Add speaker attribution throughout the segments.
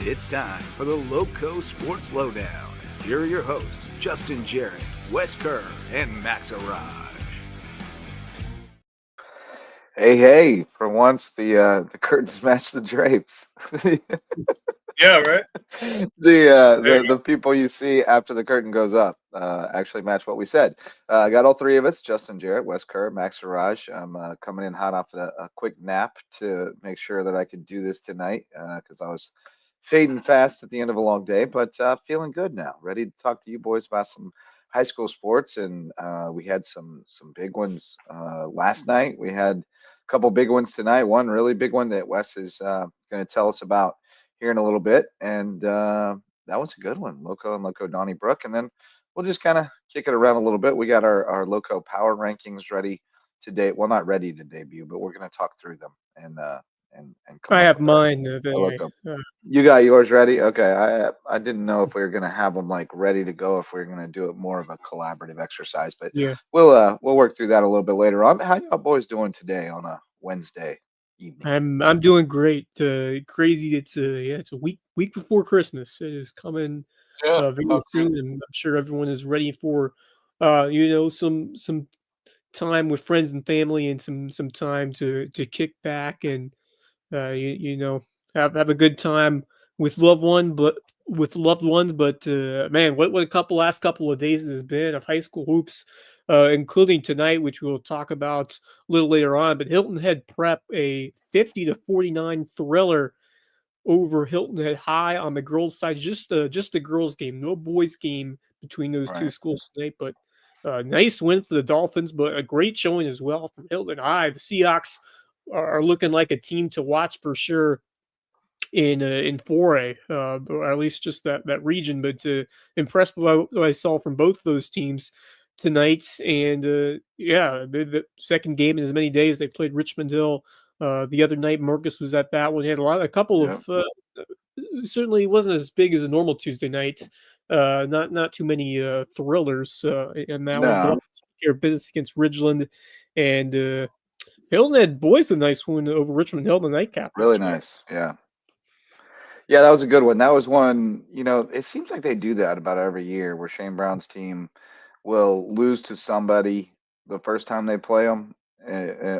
Speaker 1: It's time for the Lowco Sports Lowdown. Here are your hosts, Justin Jarrett, Wes Kerr, and Max Araj.
Speaker 2: Hey! For once, the curtains match the drapes.
Speaker 3: Yeah, right.
Speaker 2: The people you see after the curtain goes up actually match what we said. I got all three of us: Justin Jarrett, Wes Kerr, Max Araj. I'm coming in hot off a quick nap to make sure that I could do this tonight because I was fading fast at the end of a long day, but feeling good now. Ready to talk to you boys about some high school sports, and we had some big ones last night. We had a couple big ones tonight. One really big one that Wes is going to tell us about here in a little bit, and that was a good one. Lowco and Lowco Donnybrook, and then we'll just kind of kick it around a little bit. We got our Lowco Power Rankings ready today. Well, not ready to debut, but we're going to talk through them and
Speaker 4: I have mine.
Speaker 2: You got yours ready? Okay. I didn't know if we were gonna have them like ready to go, if we were gonna do it more of a collaborative exercise, but
Speaker 4: Yeah,
Speaker 2: we'll work through that a little bit later on. How y'all boys doing today on a Wednesday evening?
Speaker 4: I'm doing great. Crazy. It's a week before Christmas. It is coming very soon, and I'm sure everyone is ready for some time with friends and family, and some time to kick back and have a good time with loved ones. But man, what last couple of days it has been of high school hoops, including tonight, which we'll talk about a little later on. But Hilton Head Prep, a 50-49 thriller over Hilton Head High on the girls' side. Just a girls' game, no boys' game between those two schools tonight. But nice win for the Dolphins, but a great showing as well from Hilton High. The Seahawks are looking like a team to watch for sure in 4A, or at least just that region. But impressed by what I saw from both of those teams tonight. And the second game in as many days. They played Richmond Hill the other night. Marcus was at that one. He had a couple of certainly wasn't as big as a normal Tuesday night. Not too many thrillers in that one. But also took care of business against Ridgeland, and Hilton had boys a nice one over Richmond Hill, the nightcap.
Speaker 2: Really nice, yeah. Yeah, that was a good one. That was one, it seems like they do that about every year where Shane Brown's team will lose to somebody the first time they play them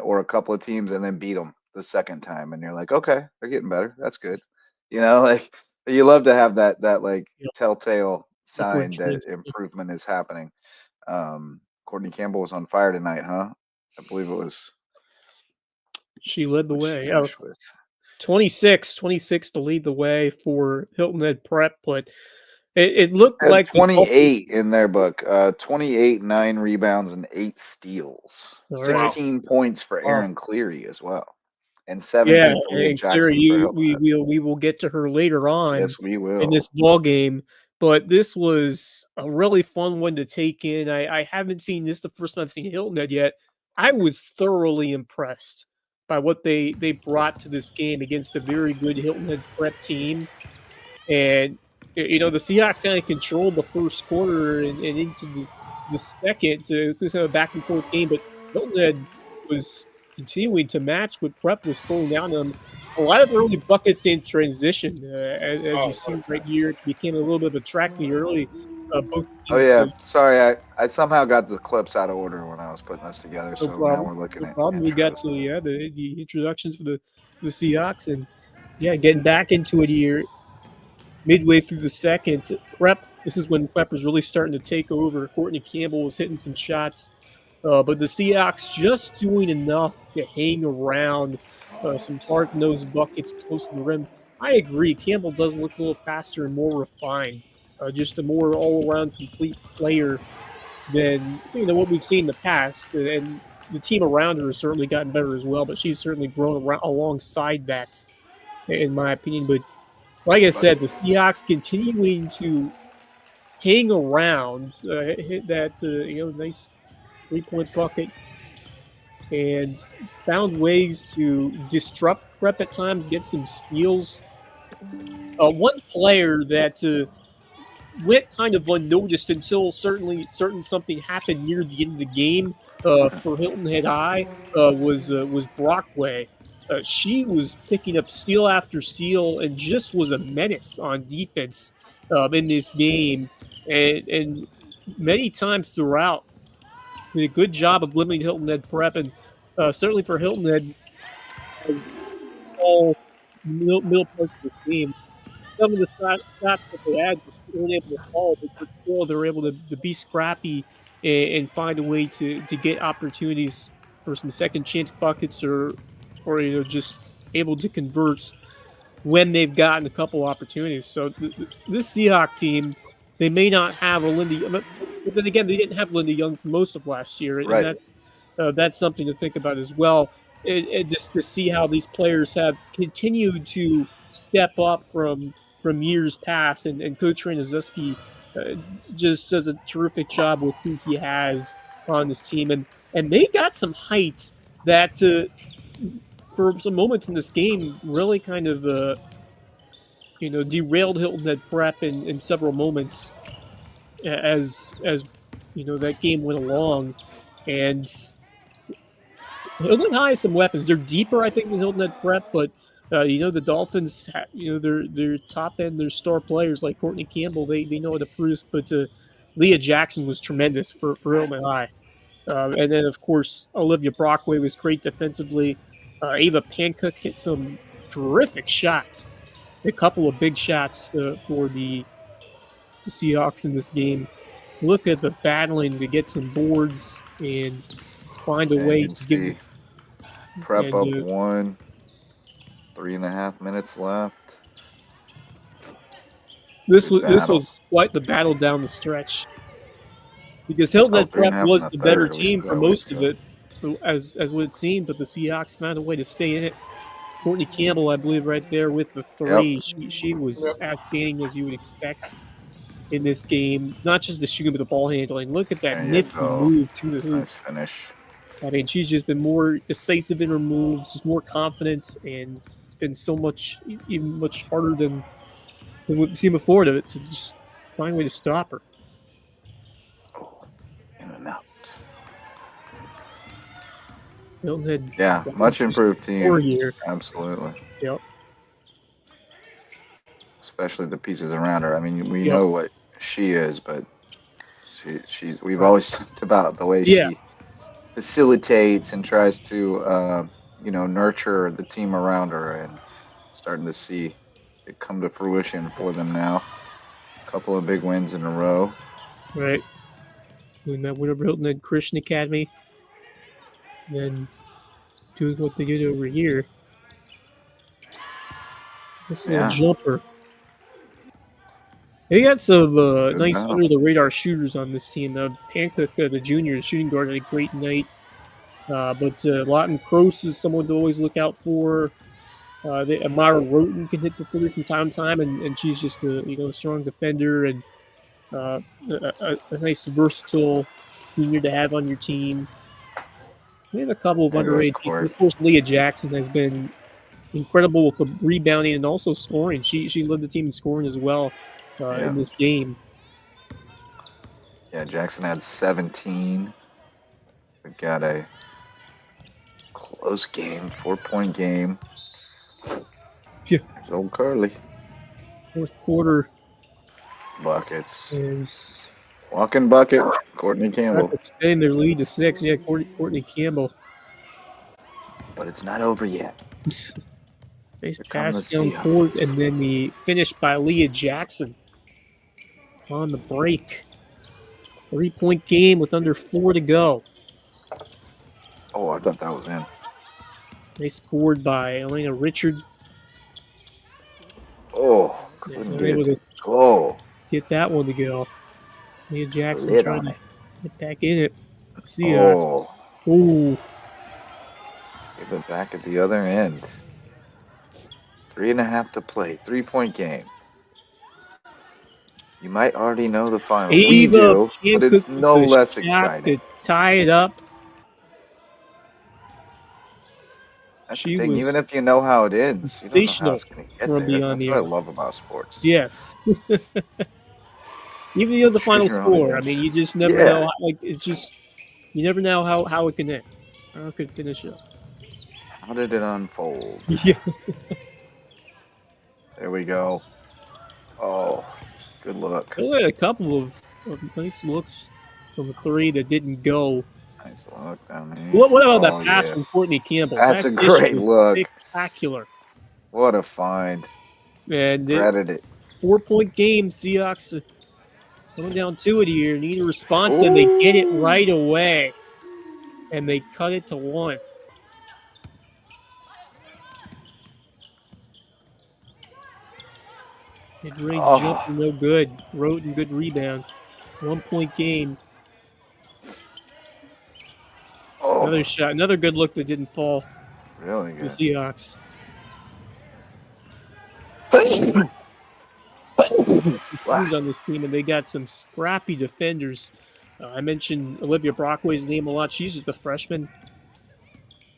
Speaker 2: or a couple of teams and then beat them the second time. And you're like, okay, they're getting better. That's good. Like you love to have that telltale sign that improvement is happening. Courtney Campbell was on fire tonight, huh? I believe it was.
Speaker 4: She led the way. 26 to lead the way for Hilton Head Prep, but it looked like
Speaker 2: 28 in their book. 28, 9 rebounds, and 8 steals. 16 points for Aaron Cleary as well, and 17 for Leah Jackson.
Speaker 4: Cleary, we will get to her later on.
Speaker 2: Yes, we will.
Speaker 4: In this ball game. But this was a really fun one to take in. I haven't seen this the first time I've seen Hilton Head yet. I was thoroughly impressed by what they brought to this game against a very good Hilton Head Prep team. And, the Seahawks kind of controlled the first quarter and into the second. It was a back-and-forth game, but Hilton Head was continuing to match what Prep was throwing down on them. A lot of early buckets in transition. As you see right here, it became a little bit of a track meet early. Both teams,
Speaker 2: sorry, I somehow got the clips out of order when I was putting this together. So now we're looking at
Speaker 4: we got to the introductions for the Seahawks, and getting back into it here midway through the second. Prep. This is when Prep was really starting to take over. Courtney Campbell was hitting some shots, but the Seahawks just doing enough to hang around. Some hard-nosed buckets close to the rim. I agree. Campbell does look a little faster and more refined. Just a more all-around complete player than what we've seen in the past. And the team around her has certainly gotten better as well, but she's certainly grown alongside that, in my opinion. But like I said, the Seahawks continuing to hang around, hit that nice three-point bucket, and found ways to disrupt Prep at times, get some steals. One player that went kind of unnoticed until something happened near the end of the game for Hilton Head High was Brockway. she was picking up steal after steal and just was a menace on defense in this game. And many times throughout, did a good job of limiting Hilton Head prep. And certainly for Hilton Head, all middle parts of this game, some of the shots that they had just weren't able to fall, but still they were able to be scrappy and find a way to get opportunities for some second chance buckets or just able to convert when they've gotten a couple opportunities. So this Seahawk team, they may not have a Lindy, but then again, they didn't have Lindy Young for most of last year, and
Speaker 2: Right.
Speaker 4: that's something to think about as well. And just to see how these players have continued to step up from years past, and Coach Ranazuski just does a terrific job with who he has on this team, and they got some height that for some moments in this game really kind of derailed Hilton Head prep in several moments as that game went along. And Hilton High has some weapons. They're deeper, I think, than Hilton Head prep, but the Dolphins, their top end, their star players like Courtney Campbell, they know how to produce. But Leah Jackson was tremendous for Hilton High. And then, of course, Olivia Brockway was great defensively. Ava Pancook hit some terrific shots, a couple of big shots for the Seahawks in this game. Look at the battling to get some boards and find a way to get
Speaker 2: prep up 1, 3.5 minutes left.
Speaker 4: This was quite the battle down the stretch, because Hilton Head prep was the better team for most of it, as would seem, but the Seahawks found a way to stay in it. Courtney Campbell, I believe, right there with the three. Yep. She was outstanding as you would expect in this game. Not just the shooting, but the ball handling. Look at that nifty move to the hoop.
Speaker 2: Nice finish.
Speaker 4: I mean, she's just been more decisive in her moves, just more confident, and it's been so much, even much harder than we've seen before to just find a way to stop her.
Speaker 2: In and out.
Speaker 4: Hilton Head,
Speaker 2: yeah, much improved team.
Speaker 4: Year.
Speaker 2: Absolutely.
Speaker 4: Yep.
Speaker 2: Especially the pieces around her. I mean, we know what she is, but she's. We've always talked about the way she facilitates and tries to, nurture the team around her, and starting to see it come to fruition for them now. A couple of big wins in a row.
Speaker 4: Right. Doing that win over Hilton Head Christian Academy. Then doing what they did over here. This little jumper. They got some nice under-the-radar shooters on this team. Pancook, the junior, the shooting guard, had a great night. But Lawton Croce is someone to always look out for. Amara Roten can hit the three from time to time, and she's just a strong defender and a nice, versatile senior to have on your team. We have a couple of underrated pieces. Of course, Leah Jackson has been incredible with the rebounding and also scoring. She led the team in scoring as well in this game.
Speaker 2: Yeah, Jackson had 17. We got a close game, 4-point game.
Speaker 4: Yeah.
Speaker 2: There's old Curly.
Speaker 4: Fourth quarter.
Speaker 2: Buckets.
Speaker 4: Is
Speaker 2: walking bucket, Courtney Campbell.
Speaker 4: Extending their lead to 6. Yeah, Courtney Campbell.
Speaker 2: But it's not over yet.
Speaker 4: Nice pass down court, and then the finish by Leah Jackson on the break. 3-point game with under 4 to go.
Speaker 2: Oh, I thought that was in.
Speaker 4: Nice board by Elena Richard.
Speaker 2: Oh, couldn't get
Speaker 4: that one to go. Leah Jackson trying to get back in it. Seahawks. Ooh.
Speaker 2: Give it back at the other end. 3.5 to play. 3-point game. You might already know the final. We do, but it's no less exciting.
Speaker 4: To tie it up.
Speaker 2: That's the thing. Even if you know how it ends, you don't know how it's going to get there. That's what I love about sports.
Speaker 4: Yes. Even though the final score, I mean, you just never know. Like, it's just, you never know how it can end. How it could finish up.
Speaker 2: How did it unfold?
Speaker 4: Yeah.
Speaker 2: There we go. Oh, good look.
Speaker 4: There were a couple of nice looks from the three that didn't go.
Speaker 2: Nice look down there.
Speaker 4: What about that
Speaker 2: Oh,
Speaker 4: pass
Speaker 2: yeah.
Speaker 4: from Courtney Campbell?
Speaker 2: That's
Speaker 4: That
Speaker 2: a
Speaker 4: dish
Speaker 2: great
Speaker 4: was
Speaker 2: look.
Speaker 4: spectacular.
Speaker 2: What a find.
Speaker 4: And
Speaker 2: Regretted it.
Speaker 4: 4-point game. Seahawks coming down to it here. Need a response, and they get it right away. And they cut it to 1. Mid-range jumper, no good. Roten, good rebound. 1-point game. Another shot. Another good look that didn't fall.
Speaker 2: Really good.
Speaker 4: The Seahawks. On this team, and they got some scrappy defenders. I mentioned Olivia Brockway's name a lot. She's just a freshman.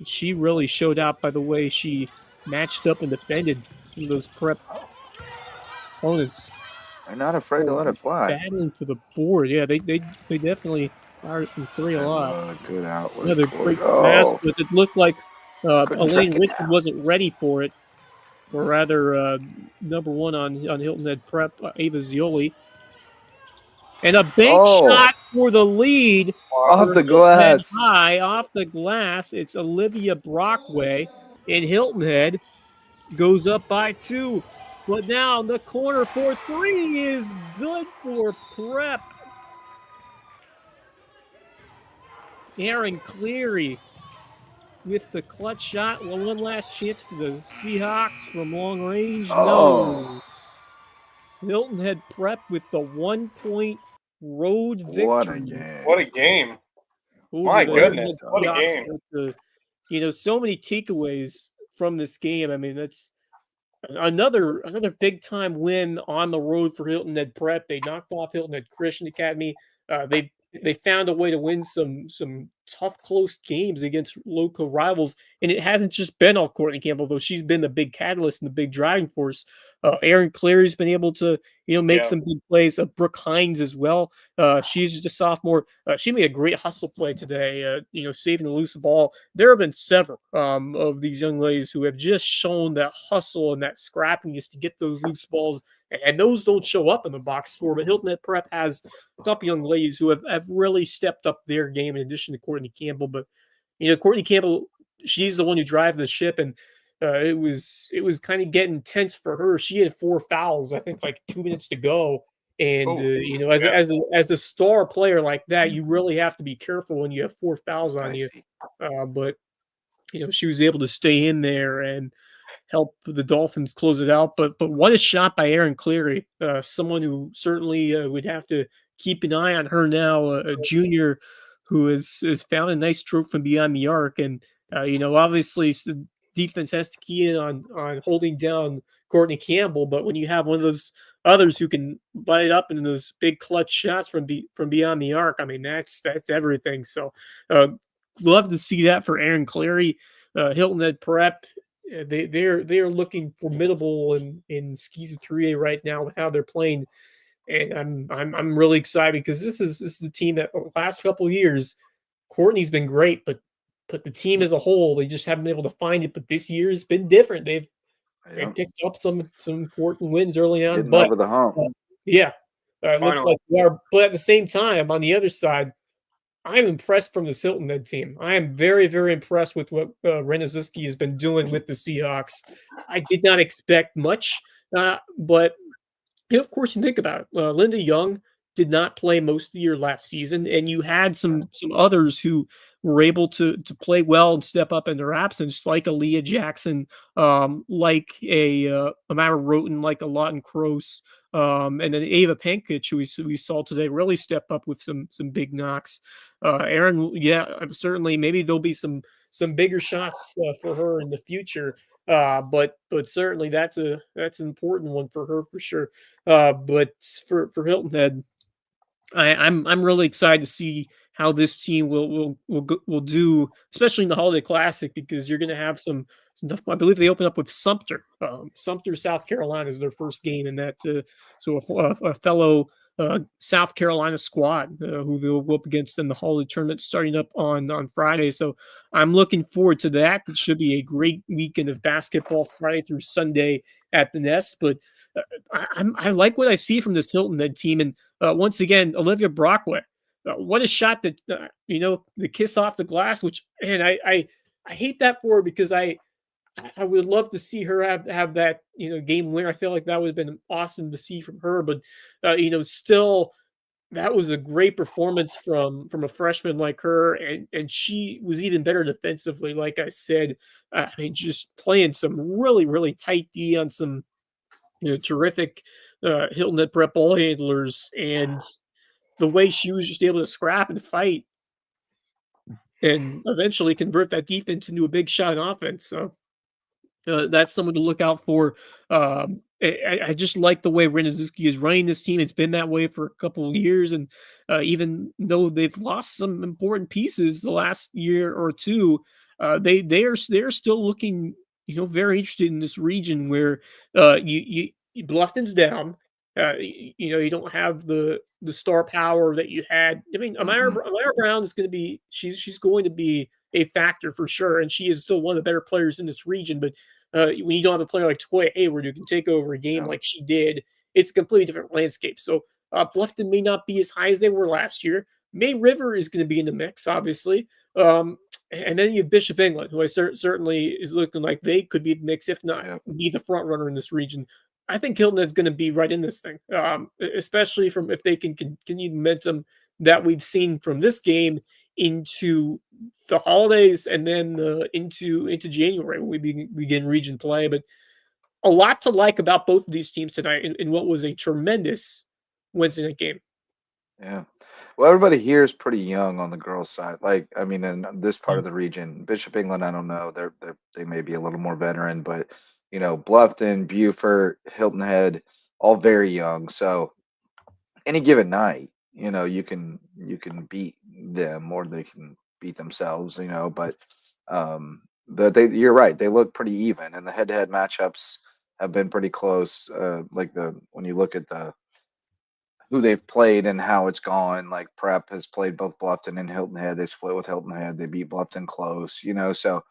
Speaker 4: She really showed out by the way she matched up and defended those prep opponents.
Speaker 2: They're not afraid to let it fly.
Speaker 4: Battling for the board. Yeah, they definitely fired from 3 a lot.
Speaker 2: Good outlet.
Speaker 4: Another great pass, but it looked like Elaine Richard wasn't ready for it. Or rather, number 1 on Hilton Head Prep, Ava Zioli. And a bank shot for the lead.
Speaker 2: Off the glass.
Speaker 4: High, off the glass. It's Olivia Brockway. And Hilton Head goes up by 2. But now the corner for 3 is good for Prep. Aaron Cleary with the clutch shot. Well, one last chance for the Seahawks from long range. No. Hilton Head Prep with the 1-point road victory.
Speaker 2: What a game.
Speaker 3: What a game. My goodness. What a game.
Speaker 4: So many takeaways from this game. I mean, that's another big time win on the road for Hilton Head Prep. They knocked off Hilton Head Christian Academy. They found a way to win some tough, close games against Lowco rivals, and it hasn't just been all Courtney Campbell, though she's been the big catalyst and the big driving force. Aaron Cleary's been able to, make some big plays. Brooke Hines as well. She's just a sophomore. She made a great hustle play today, saving the loose ball. There have been several of these young ladies who have just shown that hustle and that scrappiness to get those loose balls, and those don't show up in the box score. But Hilton Head Prep has a couple young ladies who have really stepped up their game in addition to Courtney Campbell. But, Courtney Campbell, she's the one who drives the ship, and it was kind of getting tense for her. She had 4 fouls, I think, like 2 minutes to go. And, as a star player like that, you really have to be careful when you have 4 fouls on you. But, she was able to stay in there and help the Dolphins close it out. But what a shot by Aaron Cleary, someone who certainly would have to keep an eye on her now, a junior who has found a nice stroke from beyond the arc. And, obviously the defense has to key in on holding down Courtney Campbell. But when you have one of those others who can light up in those big clutch shots from beyond the arc, I mean, that's everything. So love to see that for Aaron Cleary. Hilton Head Prep, they're looking formidable in Skeezy 3A right now with how they're playing. And I'm really excited because this is a team that the last couple of years, Courtney's been great, but the team as a whole, they just haven't been able to find it. But this year has been different. They've picked up some important wins early on.
Speaker 2: Getting over the hump.
Speaker 4: It looks like they are. But at the same time, on the other side, I'm impressed from this Hilton Head team. I am very, very impressed with what Renaziski has been doing with the Seahawks. I did not expect much, but of course, you think about it. Linda Young did not play most of the year last season, and you had some others who were able to play well and step up in their absence, like Aaliyah Jackson, like a Amara Roten, like a Lawton Kroos, and then Ava Pankich, who we saw today, really step up with some big knocks. Aaron, certainly, maybe there'll be some bigger shots for her in the future. But certainly that's an important one for her for sure. But for Hilton Head, I'm really excited to see how this team will do, especially in the Holiday Classic, because you're going to have some stuff. I believe they open up with Sumter. Sumter, South Carolina is their first game in that. So a fellow South Carolina squad, who they'll go up against in the Holiday Tournament starting up on Friday. So I'm looking forward to that. It should be a great weekend of basketball Friday through Sunday at the Nest. But I like what I see from this Hilton Head team. And once again, Olivia Brockway, what a shot that, the kiss off the glass, which, man, I hate that for her because I would love to see her have that, game winner. I feel like that would have been awesome to see from her, but still, that was a great performance from a freshman like her, and she was even better defensively. Like I said, I mean, just playing some really, really tight D on some terrific Hilton Head prep ball handlers, and the way she was just able to scrap and fight and eventually convert that defense into a big shot on offense. So that's someone to look out for. I just like the way Renazuski is running this team. It's been that way for a couple of years, and even though they've lost some important pieces the last year or two, they're still looking, very interested in this region where you Bluffton's down. You don't have the star power that you had. I mean, Amira Brown is going to be she's going to be a factor for sure, and she is still one of the better players in this region. But when you don't have a player like Toya Hayward who can take over a game like she did, it's a completely different landscape. So Bluffton may not be as high as they were last year. May River is going to be in the mix, obviously. And then you have Bishop England, who I certainly is looking like they could be in the mix, if not be the front runner in this region. I think Hilton is going to be right in this thing, especially from if they can continue the momentum that we've seen from this game into the holidays and then into January when we begin region play. But a lot to like about both of these teams tonight in what was a tremendous Wednesday night game.
Speaker 2: Yeah. Well, everybody here is pretty young on the girls' side. Like, I mean, in this part of the region, Bishop England, I don't know. They may be a little more veteran, but Bluffton, Beaufort, Hilton Head, all very young. So any given night, you can beat them or they can beat themselves, but you're right. They look pretty even, and the head-to-head matchups have been pretty close. When you look at who they've played and how it's gone, like Prep has played both Bluffton and Hilton Head. They split with Hilton Head. They beat Bluffton close, so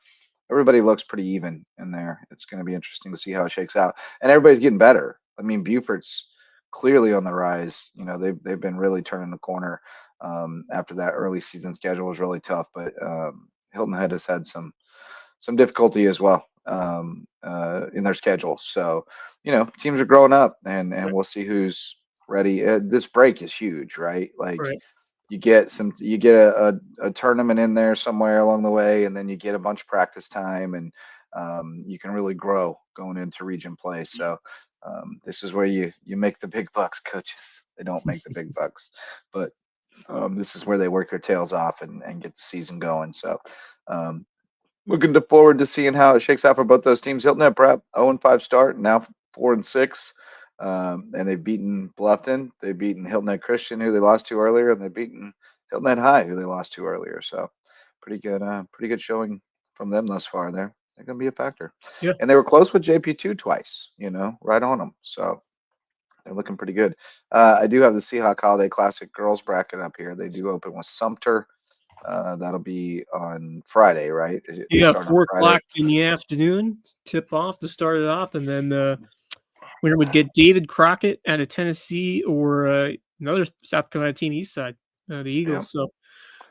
Speaker 2: everybody looks pretty even in there. It's going to be interesting to see how it shakes out. And everybody's getting better. I mean, Beaufort's clearly on the rise. They've been really turning the corner after that early season schedule was really tough. But Hilton Head has had some difficulty as well in their schedule. So, teams are growing up, and we'll see who's ready. This break is huge, right? Like, you get a tournament in there somewhere along the way, and then you get a bunch of practice time, and you can really grow going into region play. So this is where you make the big bucks, coaches. They don't make the big bucks, but this is where they work their tails off and get the season going. So looking forward to seeing how it shakes out for both those teams. Hilton Head Prep 0-5 start, now 4-6. And they've beaten Bluffton, they've beaten Hilton Head Christian, who they lost to earlier, and they've beaten Hilton Head High, who they lost to earlier. So pretty good showing from them thus far. They're going to be a factor.
Speaker 4: Yeah.
Speaker 2: And they were close with JP2 twice, right on them. So they're looking pretty good. I do have the Seahawk Holiday Classic girls bracket up here. They do open with Sumter. That'll be on Friday, right?
Speaker 4: Yeah, 4:00 in the afternoon, tip off to start it off, and then winner would get David Crockett out of Tennessee or another South Carolina team, East Side, the Eagles.
Speaker 2: Yeah.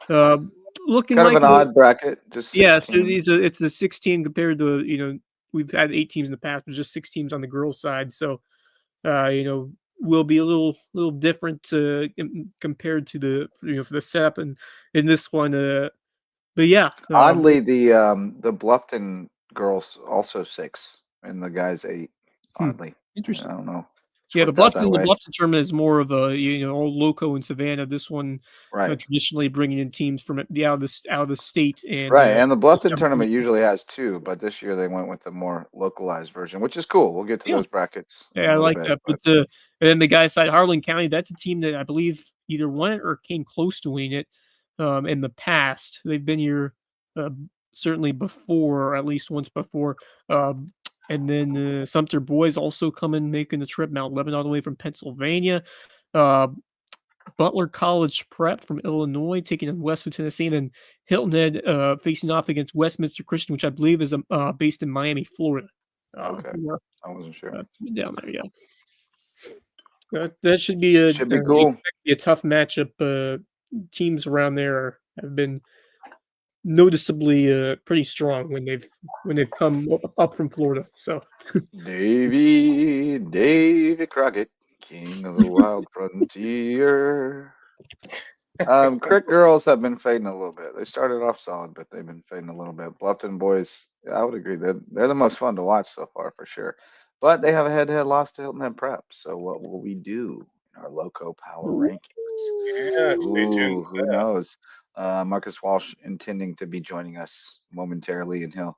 Speaker 4: So looking
Speaker 2: kind
Speaker 4: like
Speaker 2: of an odd bracket, just 6
Speaker 4: yeah.
Speaker 2: teams.
Speaker 4: So it's a 16 compared to we've had 8 teams in the past, but just 6 teams on the girls' side. So will be a little different compared to the for the setup and in this one. But yeah,
Speaker 2: oddly the Bluffton girls also 6 and the guys 8. Oddly.
Speaker 4: Interesting.
Speaker 2: I don't know.
Speaker 4: Yeah, the Bluffton tournament is more of a all Lowco and Savannah. This one, traditionally bringing in teams from out of the state and
Speaker 2: and the Bluffton tournament usually has 2, but this year they went with the more localized version, which is cool. We'll get to those brackets.
Speaker 4: Yeah, I like that. But and then the guys side, Harlan County, that's a team that I believe either won it or came close to winning it in the past. They've been here certainly before, or at least once before. And then Sumter boys also making the trip, Mount Lebanon all the way from Pennsylvania. Butler College Prep from Illinois taking on Westwood, Tennessee, and then Hilton Head facing off against Westminster Christian, which I believe is based in Miami, Florida.
Speaker 2: Okay, I wasn't sure.
Speaker 4: Down there, yeah. That should be
Speaker 2: Cool.
Speaker 4: Be a tough matchup. Teams around there have been noticeably pretty strong when they've come up from Florida. So
Speaker 2: Davy Crockett, king of the wild frontier. Crick girls have been fading a little bit. They started off solid, but they've been fading a little bit. Bluffton boys, I would agree. They're the most fun to watch so far for sure. But they have a head-to-head loss to Hilton Head Prep. So what will we do in our Lowco Power Rankings?
Speaker 3: Yeah, stay tuned.
Speaker 2: Who knows? Marcus Walsh intending to be joining us momentarily, and he'll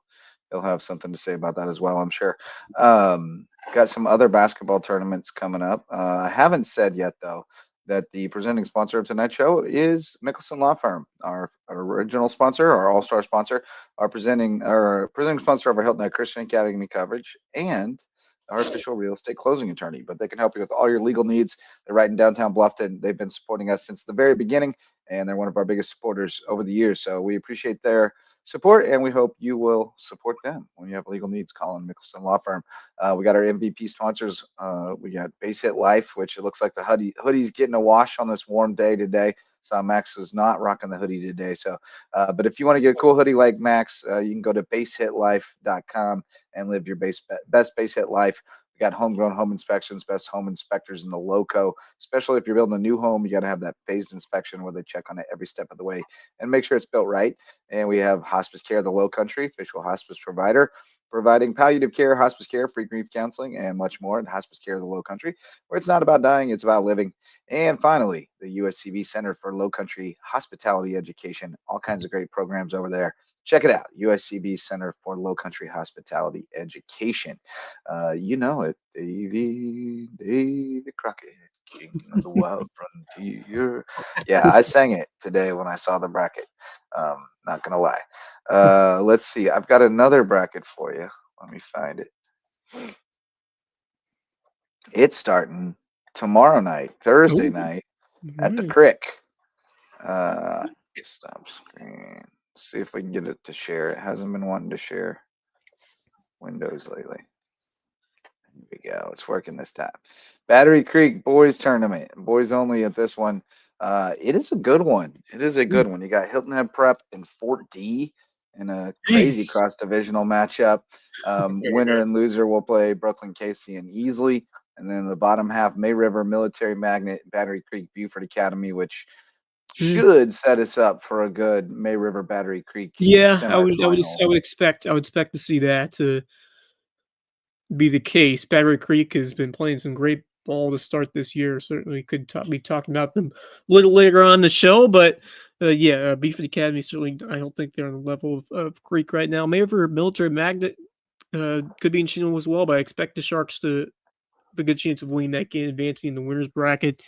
Speaker 2: have something to say about that as well, I'm sure. Got some other basketball tournaments coming up. I haven't said yet though that the presenting sponsor of tonight's show is Mickelson Law Firm, our original sponsor, our all-star sponsor, our presenting sponsor of our Hilton Head Christian Academy coverage, and our official real estate closing attorney. But they can help you with all your legal needs. They're right in downtown Bluffton. They've been supporting us since the very beginning, and they're one of our biggest supporters over the years. So we appreciate their support, and we hope you will support them when you have legal needs. Call in Mickelson Law Firm. We got our MVP sponsors. We got Base Hit Life, which it looks like the hoodie's getting a wash on this warm day today. So Max is not rocking the hoodie today. So, but if you want to get a cool hoodie like Max, you can go to basehitlife.com and live your best base hit life. We got homegrown home inspections, best home inspectors in the Lowco. Especially if you're building a new home, you got to have that phased inspection where they check on it every step of the way and make sure it's built right. And we have Hospice Care, the Low Country, official hospice provider, providing palliative care, hospice care, free grief counseling, and much more. And Hospice Care, the Low Country, where it's not about dying, it's about living. And finally, the USCB Center for Low Country Hospitality Education. All kinds of great programs over there. Check it out, USCB Center for Low Country Hospitality Education. You know it, Davy Crockett, king of the wild frontier. Yeah, I sang it today when I saw the bracket. Not gonna lie. Let's see. I've got another bracket for you. Let me find it. It's starting tomorrow night, Thursday night, at the Crick. Stop screen. See if we can get it to share. It hasn't been wanting to share windows lately. Here we go. It's working this time. Battery Creek boys tournament. Boys only at this one. It is a good one. It is a good one. You got Hilton Head Prep and Fort D in a crazy cross-divisional matchup. Winner and loser will play Brooklyn Casey and Easley. And then the bottom half, May River, Military Magnet, Battery Creek, Buford Academy, which should set us up for a good May River Battery Creek.
Speaker 4: Yeah, I would expect to see that to be the case. Battery Creek has been playing some great ball to start this year. Certainly could be talking about them a little later on the show, but Buford Academy certainly, I don't think they're on the level of Creek right now. May River Military Magnet could be interesting as well, but I expect the Sharks to have a good chance of winning that game, advancing in the winners bracket.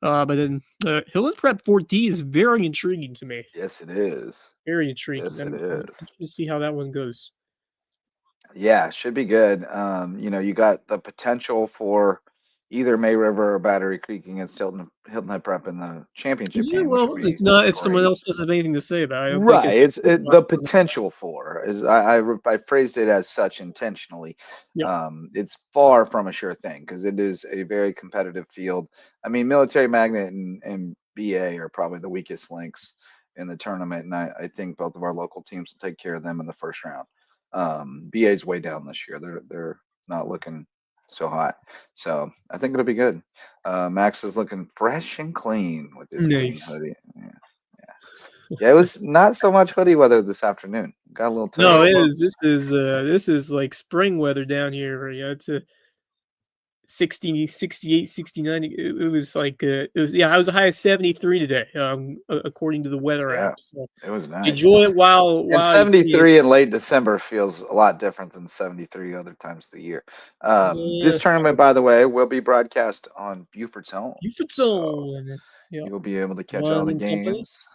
Speaker 4: But then Hilton Prep 4D is very intriguing to me.
Speaker 2: Yes, it is.
Speaker 4: Very intriguing.
Speaker 2: Yes, it is.
Speaker 4: Let's see how that one goes.
Speaker 2: Yeah, should be good. You got the potential for either May River or Battery Creek against Hilton Head Prep in the championship game.
Speaker 4: Well, it's not if someone else doesn't have anything to say about it.
Speaker 2: Right. It's the potential for is I phrased it as such intentionally.
Speaker 4: Yep.
Speaker 2: It's far from a sure thing because it is a very competitive field. I mean, Military Magnet and BA are probably the weakest links in the tournament, and I think both of our local teams will take care of them in the first round. BA's way down this year. They're not looking so hot. So I think it'll be good. Max is looking fresh and clean with his green hoodie. Yeah, it was not so much hoodie weather this afternoon. Got a little
Speaker 4: No, it is. This is like spring weather down here. It's a 60, 68, 69. It was like I was a high of 73 today, according to the weather app. So
Speaker 2: it was nice.
Speaker 4: Enjoy it while
Speaker 2: 73 in late December feels a lot different than 73 other times of the year. This tournament, by the way, will be broadcast on Buford's Zone. So you will be able to catch all the games.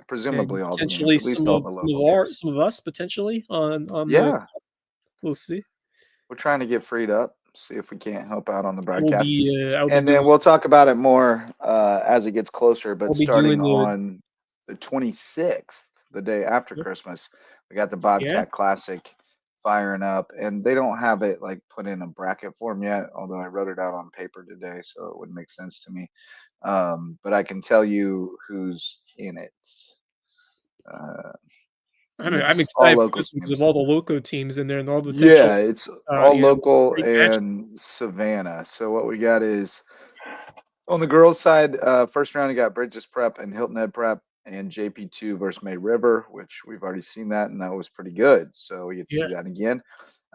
Speaker 2: Presumably all the games, at least all the local games.
Speaker 4: Some of us potentially on
Speaker 2: yeah.
Speaker 4: We'll see.
Speaker 2: We're trying to get freed up See if we can't help out on the
Speaker 4: I'll
Speaker 2: broadcast.
Speaker 4: be
Speaker 2: Then we'll talk about it more as it gets closer. But starting on the 26th, the day after Christmas, we got the Bobcat Classic firing up, and they don't have it like put in a bracket form yet, although I wrote it out on paper today, so it would make sense to me. But I can tell you who's in it.
Speaker 4: I'm excited for this because of all the Lowco teams in there and all the potential.
Speaker 2: Yeah, it's all local and Savannah. So what we got is on the girls' side, first round you got Bridges Prep and Hilton Head Prep and JP2 versus May River, which we've already seen that, and that was pretty good. So we get to see that again.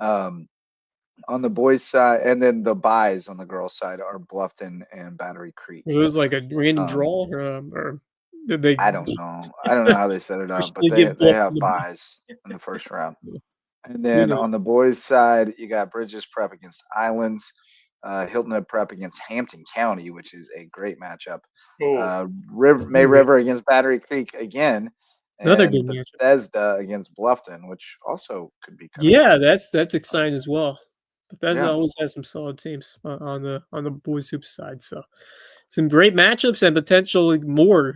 Speaker 2: On the boys' side, and then the buys on the girls' side are Bluffton and Battery Creek.
Speaker 4: It was like a random draw, or did they?
Speaker 2: I don't know. I don't know how they set it up, but they have buys in the first round. And then on the boys' side, you got Bridges Prep against Islands, Hilton Head Prep against Hampton County, which is a great matchup. May River against Battery Creek again.
Speaker 4: Another good matchup.
Speaker 2: Bethesda against Bluffton, which also could be.
Speaker 4: That's exciting as well. Bethesda always has some solid teams on the boys' hoops side. So some great matchups and potentially more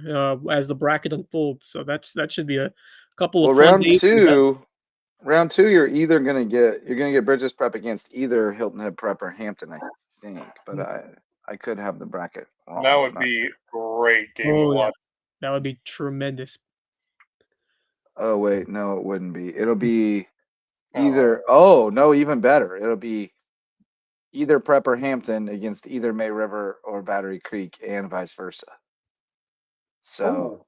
Speaker 4: as the bracket unfolds. So that should be a couple of fun days.
Speaker 2: Round two, you're gonna get Bridges Prep against either Hilton Head Prep or Hampton, I think. But I could have the bracket wrong.
Speaker 3: That would be a great game to watch.
Speaker 4: That would be tremendous.
Speaker 2: Oh wait, no, it wouldn't be. It'll be either. Oh no, even better. It'll be either Prep or Hampton against either May River or Battery Creek, and vice versa. So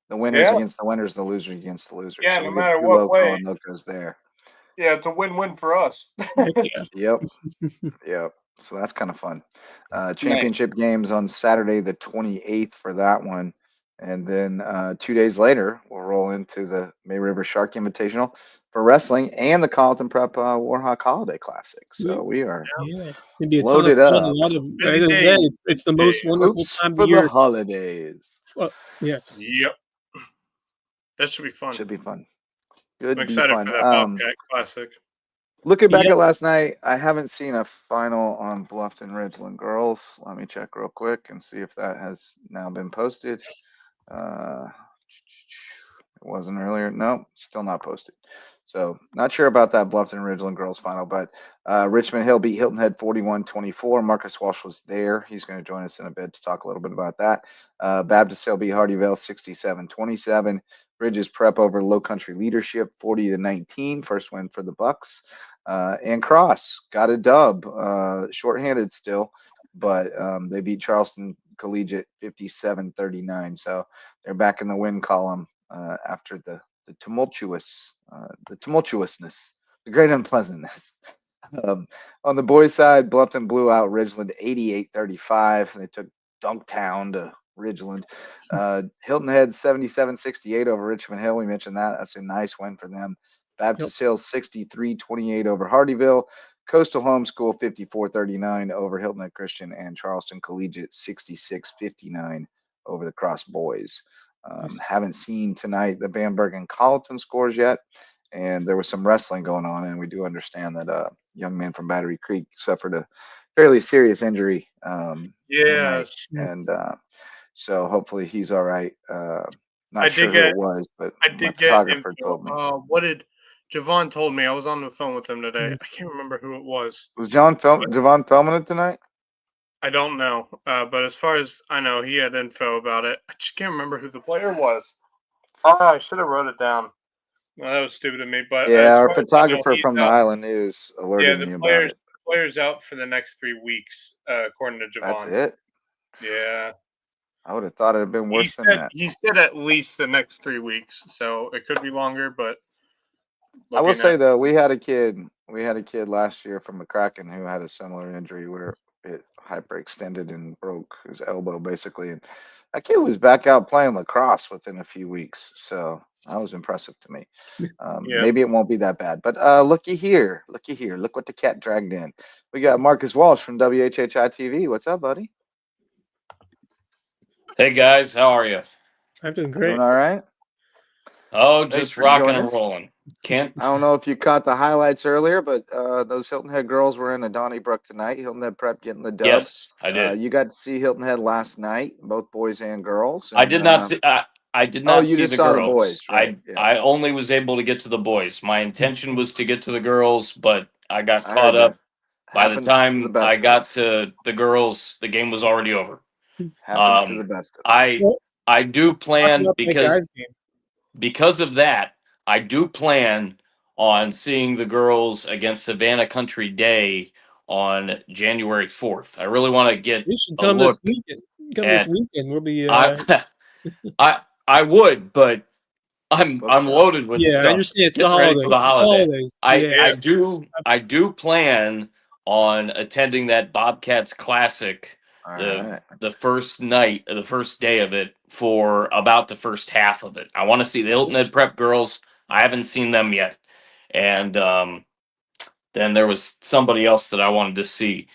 Speaker 2: the winners against the winners, the losers against the losers.
Speaker 3: Yeah,
Speaker 2: so
Speaker 3: no matter what way.
Speaker 2: And Lowco's there.
Speaker 3: Yeah, it's a win-win for us.
Speaker 2: Yep. So that's kind of fun. Championship games on Saturday the 28th for that one. And then 2 days later, we'll roll into the May River Shark Invitational for wrestling and the Carlton Prep Warhawk Holiday Classic. So we are loaded up.
Speaker 4: It's the most wonderful time of year.
Speaker 2: For the holidays.
Speaker 4: Yes.
Speaker 3: Yep. That should be fun.
Speaker 2: Should be fun.
Speaker 3: I'm excited for that Bobcat Classic.
Speaker 2: Looking back at last night, I haven't seen a final on Bluffton Ridgeland girls. Let me check real quick and see if that has now been posted. It wasn't earlier. No, still not posted. So not sure about that Bluffton Ridgeland girls final, but Richmond Hill beat Hilton Head 41-24. Marcus Walsh was there. He's going to join us in a bit to talk a little bit about that. Baptist Hill beat Hardyville 67-27. Bridges Prep over Low Country Leadership 40-19. First win for the Bucks. And Cross got a dub, shorthanded still, but they beat Charleston Collegiate 57-39. So they're back in the win column after the tumultuousness, the great unpleasantness. On the boys' side, Bluffton blew out Ridgeland 88-35. They took Dunktown to Ridgeland. Hilton Head 77-68 over Richmond Hill. We mentioned that. That's a nice win for them. Baptist Hill 63-28 over Hardyville. Coastal Homeschool 54-39 over Hilton Head Christian, and Charleston Collegiate 66-59 over the Cross Boys. Haven't seen tonight the Bamberg and Colleton scores yet, and there was some wrestling going on, and we do understand that a young man from Battery Creek suffered a fairly serious injury.
Speaker 3: Yes.
Speaker 2: And so hopefully he's all right. Not sure who it was, but my photographer told me.
Speaker 3: What did Javon told me? I was on the phone with him today. I can't remember who it was.
Speaker 2: Was Javon Feldman tonight?
Speaker 3: I don't know. But as far as I know, he had info about it. I just can't remember who the player was. I should have wrote it down. Well, that was stupid of me. But
Speaker 2: yeah, our photographer from the Island News alerted me about it.
Speaker 3: The player's out for the next 3 weeks, according to Javon.
Speaker 2: That's it?
Speaker 3: Yeah.
Speaker 2: I would have thought it had been worse than that.
Speaker 3: He said at least the next 3 weeks, so it could be longer, but
Speaker 2: I will say though, we had a kid last year from McCracken who had a similar injury where it hyperextended and broke his elbow basically, and that kid was back out playing lacrosse within a few weeks. So that was impressive to me. Maybe it won't be that bad, but looky here, look what the cat dragged in. We got Marcus Walsh from WHHI-TV. What's up, buddy?
Speaker 5: Hey guys, how are you?
Speaker 4: I'm doing great.
Speaker 2: Doing all right.
Speaker 5: Oh, just rocking and rolling.
Speaker 2: I don't know if you caught the highlights earlier, but those Hilton Head girls were in a Donnybrook tonight. Hilton Head Prep getting the dub.
Speaker 5: Yes, I did.
Speaker 2: You got to see Hilton Head last night, both boys and girls.
Speaker 5: I did not see. I did not
Speaker 2: you
Speaker 5: see
Speaker 2: just
Speaker 5: the
Speaker 2: saw
Speaker 5: girls.
Speaker 2: the boys, right?
Speaker 5: I only was able to get to the boys. My intention was to get to the girls, but I got
Speaker 2: I
Speaker 5: caught
Speaker 2: heard
Speaker 5: up.
Speaker 2: you.
Speaker 5: By the
Speaker 2: Happens to the
Speaker 5: time
Speaker 2: best
Speaker 5: I
Speaker 2: of
Speaker 5: got
Speaker 2: us.
Speaker 5: to the girls, the game was already over.
Speaker 2: Happens to the best of us.
Speaker 5: I do plan
Speaker 4: Talking about the guys game.
Speaker 5: because of that. I do plan on seeing the girls against Savannah Country Day on January 4th. I really want to get
Speaker 4: You should
Speaker 5: a
Speaker 4: come
Speaker 5: look.
Speaker 4: this weekend.
Speaker 5: at-
Speaker 4: We'll be.
Speaker 5: I would, but I'm
Speaker 2: Booked up.
Speaker 5: loaded with
Speaker 4: Yeah,
Speaker 5: stuff.
Speaker 4: I understand. It's the
Speaker 5: Getting ready
Speaker 4: holidays.
Speaker 5: for the
Speaker 4: It's
Speaker 5: holiday.
Speaker 4: holidays.
Speaker 5: I do plan on attending that Bobcats Classic
Speaker 2: All
Speaker 5: the
Speaker 2: right.
Speaker 5: the first night, the first day of it, for about the first half of it. I want to see the Hilton Head Prep girls. I haven't seen them yet, and then there was somebody else that I wanted to see.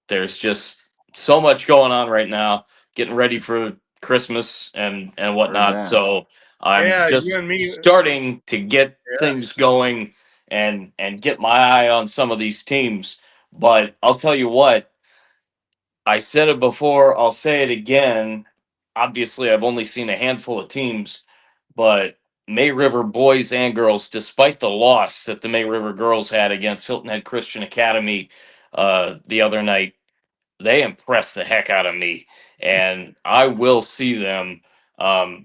Speaker 5: There's just so much going on right now, getting ready for Christmas and whatnot.
Speaker 2: that.
Speaker 5: So I'm
Speaker 3: Yeah,
Speaker 5: just
Speaker 3: you and me.
Speaker 5: starting to get
Speaker 3: Yeah.
Speaker 5: things going and get my eye on some of these teams. But I'll tell you what, I said it before, I'll say it again. Obviously, I've only seen a handful of teams, but May River boys and girls, despite the loss that the May River girls had against Hilton Head Christian Academy the other night, they impressed the heck out of me, and I will see them.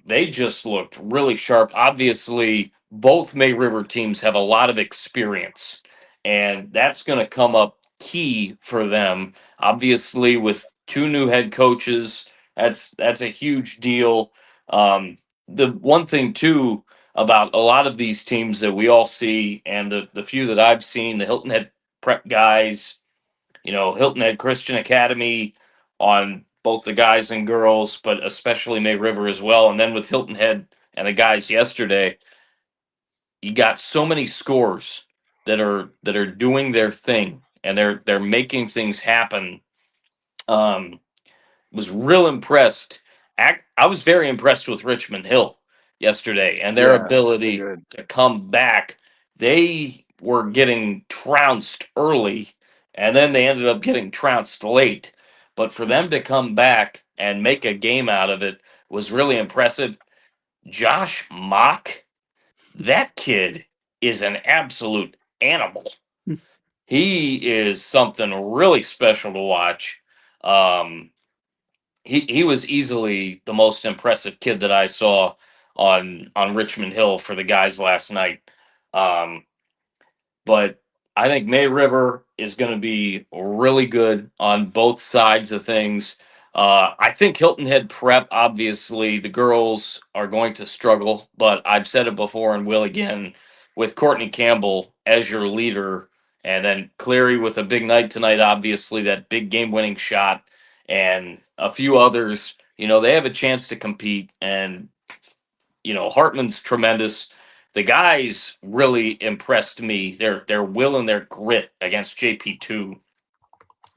Speaker 5: They just looked really sharp. Obviously, both May River teams have a lot of experience, and that's going to come up key for them. Obviously, with two new head coaches, that's a huge deal. The one thing too about a lot of these teams that we all see, and the few that I've seen, the Hilton Head Prep guys, Hilton Head Christian Academy on both the guys and girls, but especially May River as well. And then with Hilton Head and the guys yesterday, you got so many scores that are doing their thing and they're making things happen. Was real impressed. I was very impressed with Richmond Hill yesterday and their ability to come back. They were getting trounced early, and then they ended up getting trounced late. But for them to come back and make a game out of it was really impressive. Josh Mock, that kid is an absolute animal. He is something really special to watch. He was easily the most impressive kid that I saw on Richmond Hill for the guys last night. But I think May River is going to be really good on both sides of things. I think Hilton Head Prep, obviously, the girls are going to struggle, but I've said it before and will again, with Courtney Campbell as your leader, and then Cleary with a big night tonight, obviously, that big game winning shot, and a few others, they have a chance to compete. And, Hartman's tremendous. The guys really impressed me. Their will and their grit against JP2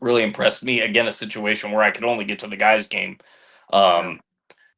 Speaker 5: really impressed me. Again, a situation where I could only get to the guys game.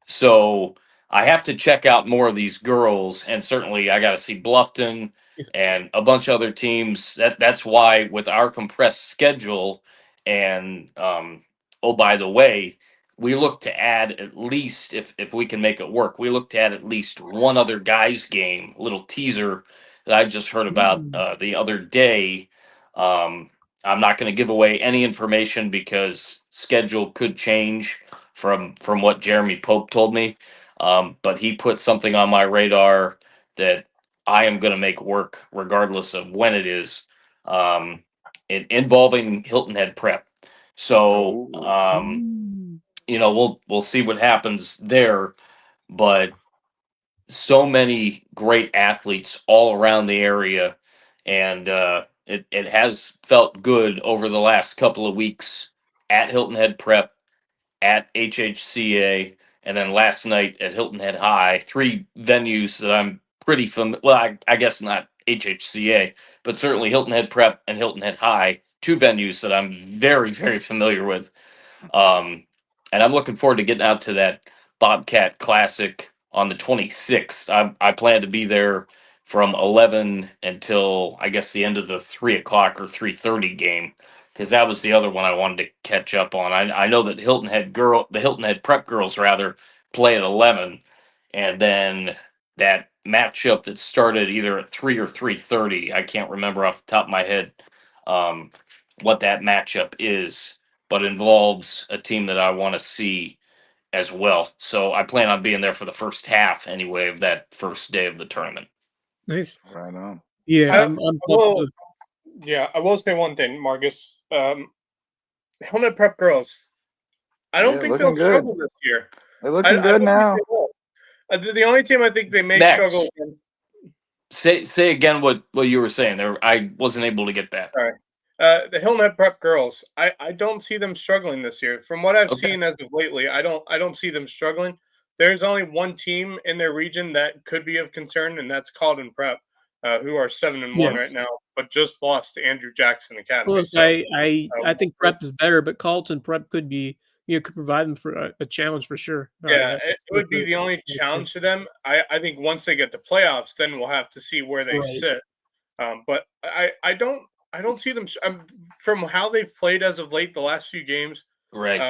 Speaker 5: So I have to check out more of these girls, and certainly I got to see Bluffton and a bunch of other teams. That's why with our compressed schedule, and oh, by the way, we look to add at least, if we can make it work, we look to add at least one other guys game. Little teaser that I just heard about the other day. I'm not going to give away any information because schedule could change from what Jeremy Pope told me. But he put something on my radar that I am going to make work regardless of when it is, involving Hilton Head Prep. So, we'll see what happens there. But so many great athletes all around the area, and it has felt good over the last couple of weeks at Hilton Head Prep, at HHCA, and then last night at Hilton Head High. Three venues that I'm pretty familiar. Well, I guess not HHCA, but certainly Hilton Head Prep and Hilton Head High. Two venues that I'm very, very familiar with. And I'm looking forward to getting out to that Bobcat Classic on the 26th. I plan to be there from 11 until I guess the end of the 3 o'clock or 3:30 game, because that was the other one I wanted to catch up on. I know that the Hilton Head Prep girls rather play at 11, and then that matchup that started either at 3 or 3:30. I can't remember off the top of my head what that matchup is, but involves a team that I want to see as well. So I plan on being there for the first half anyway of that first day of the tournament.
Speaker 4: Nice.
Speaker 2: Right on.
Speaker 4: Yeah,
Speaker 3: I-
Speaker 4: I'm
Speaker 3: I
Speaker 4: pumped
Speaker 3: will-
Speaker 4: for-
Speaker 3: Yeah, I will say one thing, Marcus. Helmet Prep girls, I don't
Speaker 2: Yeah,
Speaker 3: think
Speaker 2: looking
Speaker 3: they'll
Speaker 2: good.
Speaker 3: struggle this year.
Speaker 2: They're
Speaker 3: I
Speaker 2: looking
Speaker 3: don't
Speaker 2: good
Speaker 3: think
Speaker 2: now.
Speaker 3: they will. The only team I think they may
Speaker 5: Max.
Speaker 3: struggle against.
Speaker 5: Say again what you were saying there. I wasn't able to get that.
Speaker 3: The Hilton Head Prep girls, I don't see them struggling this year. From what I've
Speaker 5: Okay.
Speaker 3: seen as of lately, I don't see them struggling. There's only one team in their region that could be of concern, and that's Carlton Prep, who are 7-1
Speaker 4: Yes.
Speaker 3: right now, but just lost to Andrew Jackson Academy.
Speaker 4: Look,
Speaker 3: So,
Speaker 4: I think Prep is better, but Carlton Prep could be could provide them for a challenge for sure.
Speaker 3: yeah, it would be the only challenge to them. I think once they get to playoffs, then we'll have to see where they
Speaker 4: Right.
Speaker 3: sit. But I don't see them from how they've played as of late the last few games.
Speaker 5: Right.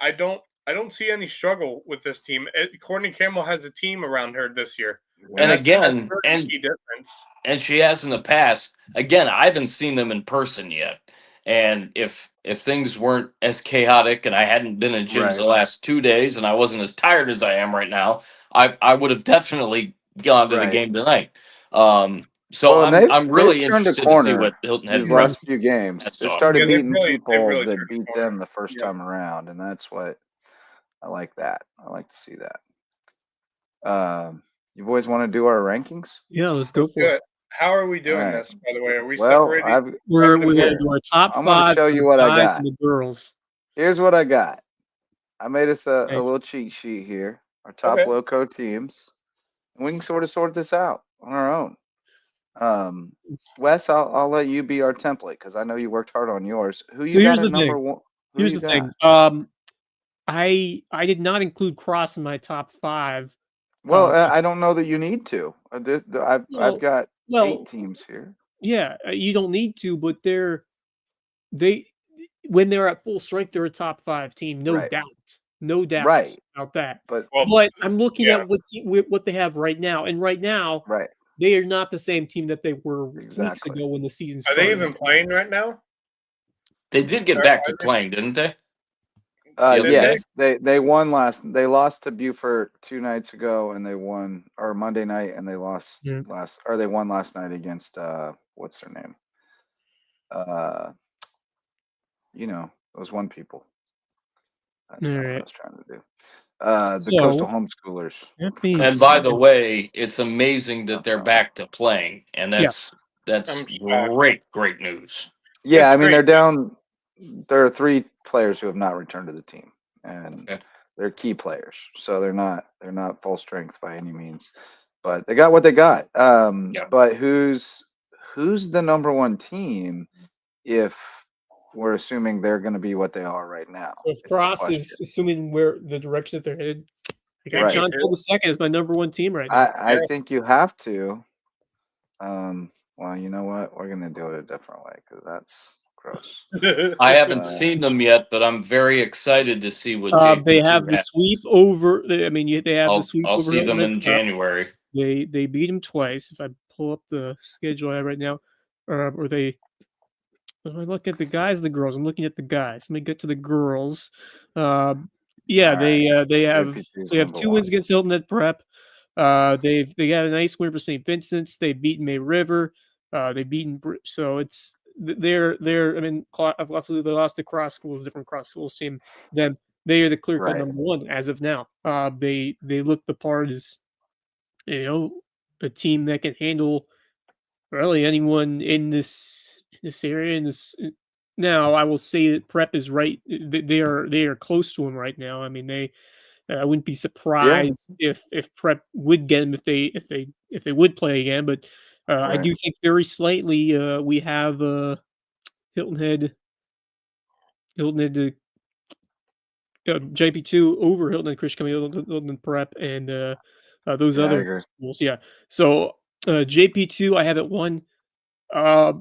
Speaker 3: I don't see any struggle with this team. Courtney Campbell has a team around her this year,
Speaker 5: And
Speaker 3: that's
Speaker 5: again,
Speaker 3: the
Speaker 5: and
Speaker 3: key difference.
Speaker 5: and she has in the past. Again, I haven't seen them in person yet. And if things weren't as chaotic and I hadn't been in gyms
Speaker 2: Right.
Speaker 5: the last 2 days and I wasn't as tired as I am right now, I would have definitely gone to the
Speaker 2: Right.
Speaker 5: game tonight. So
Speaker 2: Well, and
Speaker 5: I'm really
Speaker 2: they've turned a
Speaker 5: interested to see
Speaker 2: corner
Speaker 5: what Hilton Head
Speaker 2: these
Speaker 5: Prep.
Speaker 2: last few games.
Speaker 5: That's
Speaker 2: They've
Speaker 5: awesome.
Speaker 2: started
Speaker 3: Yeah, they've
Speaker 2: beating
Speaker 3: really
Speaker 2: people
Speaker 3: turned
Speaker 2: that
Speaker 3: the
Speaker 2: beat
Speaker 3: corner.
Speaker 2: them the first
Speaker 3: Yeah.
Speaker 2: time around, and that's what I like. That I like to see that. You boys want to do our rankings?
Speaker 4: Yeah, let's go for
Speaker 3: Good.
Speaker 4: it.
Speaker 3: How are we doing
Speaker 2: Alright.
Speaker 3: this, by the way? Are we
Speaker 2: Well,
Speaker 3: separating?
Speaker 4: We're
Speaker 3: Seven
Speaker 4: gonna
Speaker 2: here.
Speaker 4: do our top
Speaker 2: I'm gonna
Speaker 4: 5
Speaker 2: show
Speaker 4: for
Speaker 2: you
Speaker 4: the
Speaker 2: what I
Speaker 4: guys
Speaker 2: got.
Speaker 4: and the girls.
Speaker 2: Here's what I got. I made us a
Speaker 4: Nice.
Speaker 2: little cheat sheet here. Our top
Speaker 3: Okay.
Speaker 2: Lowco teams. We can sort of sort this out on our own. Wes, I'll let you be our template because I know you worked hard on yours. Who you
Speaker 4: So here's
Speaker 2: got at
Speaker 4: the thing.
Speaker 2: number one? Who
Speaker 4: Here's
Speaker 2: you
Speaker 4: the
Speaker 2: got?
Speaker 4: thing. I did not include Cross in my top 5.
Speaker 2: Well, I don't know that you need to. I've
Speaker 4: Well,
Speaker 2: got
Speaker 4: well,
Speaker 2: 8 teams here.
Speaker 4: yeah, you don't need to, but they when they're at full strength, they're a top 5 team, no
Speaker 2: Right.
Speaker 4: doubt, no doubt
Speaker 2: Right.
Speaker 4: about that.
Speaker 2: But
Speaker 3: Well,
Speaker 4: But I'm looking
Speaker 3: yeah.
Speaker 4: at what they have right now, and right now
Speaker 2: right,
Speaker 4: they are not the same team that they were weeks
Speaker 2: Exactly.
Speaker 4: ago when the season
Speaker 3: Are
Speaker 4: started.
Speaker 3: they even playing right now?
Speaker 5: They did get back to playing, didn't they? Did
Speaker 2: yes, they won They lost to Beaufort 2 nights ago, and they won or Monday night, and they lost
Speaker 4: Yeah.
Speaker 2: they won last night against what's their name? Those one people. That's not what I
Speaker 4: Alright.
Speaker 2: was trying to do. The Coastal Homeschoolers.
Speaker 4: That means
Speaker 5: And by the way, it's amazing that they're back to playing, and
Speaker 4: Yeah.
Speaker 5: that's
Speaker 3: I'm shocked.
Speaker 5: great news.
Speaker 2: Yeah,
Speaker 3: It's
Speaker 2: I mean they're
Speaker 3: great.
Speaker 2: down. There are 3 players who have not returned to the team, and
Speaker 5: Okay.
Speaker 2: they're key players, so they're not full strength by any means, but they got what they got.
Speaker 5: Yeah.
Speaker 2: But who's the number 1 team if we're assuming they're going to be what they are right now?
Speaker 4: So if
Speaker 2: is the
Speaker 4: Cross is
Speaker 2: question.
Speaker 4: assuming where the direction that they're headed, I got
Speaker 2: Right.
Speaker 4: John Paul II as my number 1 team right now.
Speaker 2: I think you have to. Well, you know what? We're going to do it a different way because that's gross.
Speaker 5: I haven't seen them yet, but I'm very excited to see what
Speaker 4: They
Speaker 5: JP2
Speaker 4: have the
Speaker 5: has.
Speaker 4: sweep over. They have the sweep
Speaker 5: I'll
Speaker 4: over.
Speaker 5: see them
Speaker 4: Hilton
Speaker 5: in
Speaker 4: Head Prep.
Speaker 5: January.
Speaker 4: They beat him twice. If I pull up the schedule I have right now, or they. When I look at the guys and the girls, I'm looking at the guys. Let me get to the girls. Yeah, they have
Speaker 2: JP2 is number
Speaker 4: 2
Speaker 2: 1.
Speaker 4: wins against Hilton Head Prep. They got a nice win for St. Vincent's. They've beaten May River. They've beaten so it's they're I mean obviously they lost to cross schools, different cross schools team. Then they are the clear cut
Speaker 2: Right.
Speaker 4: number 1 as of now. They look the part as a team that can handle really anyone in this area. Now, I will say that Prep is right. They are close to him right now. I mean, I wouldn't be surprised if Prep would get him if they would play again. But I
Speaker 2: Right.
Speaker 4: do think very slightly we have Hilton Head JP2 over Hilton Head Christian coming Hilton Prep and those
Speaker 2: Yeah, I
Speaker 4: other
Speaker 2: agree.
Speaker 4: schools. Yeah. So JP2, I have it 1. Uh,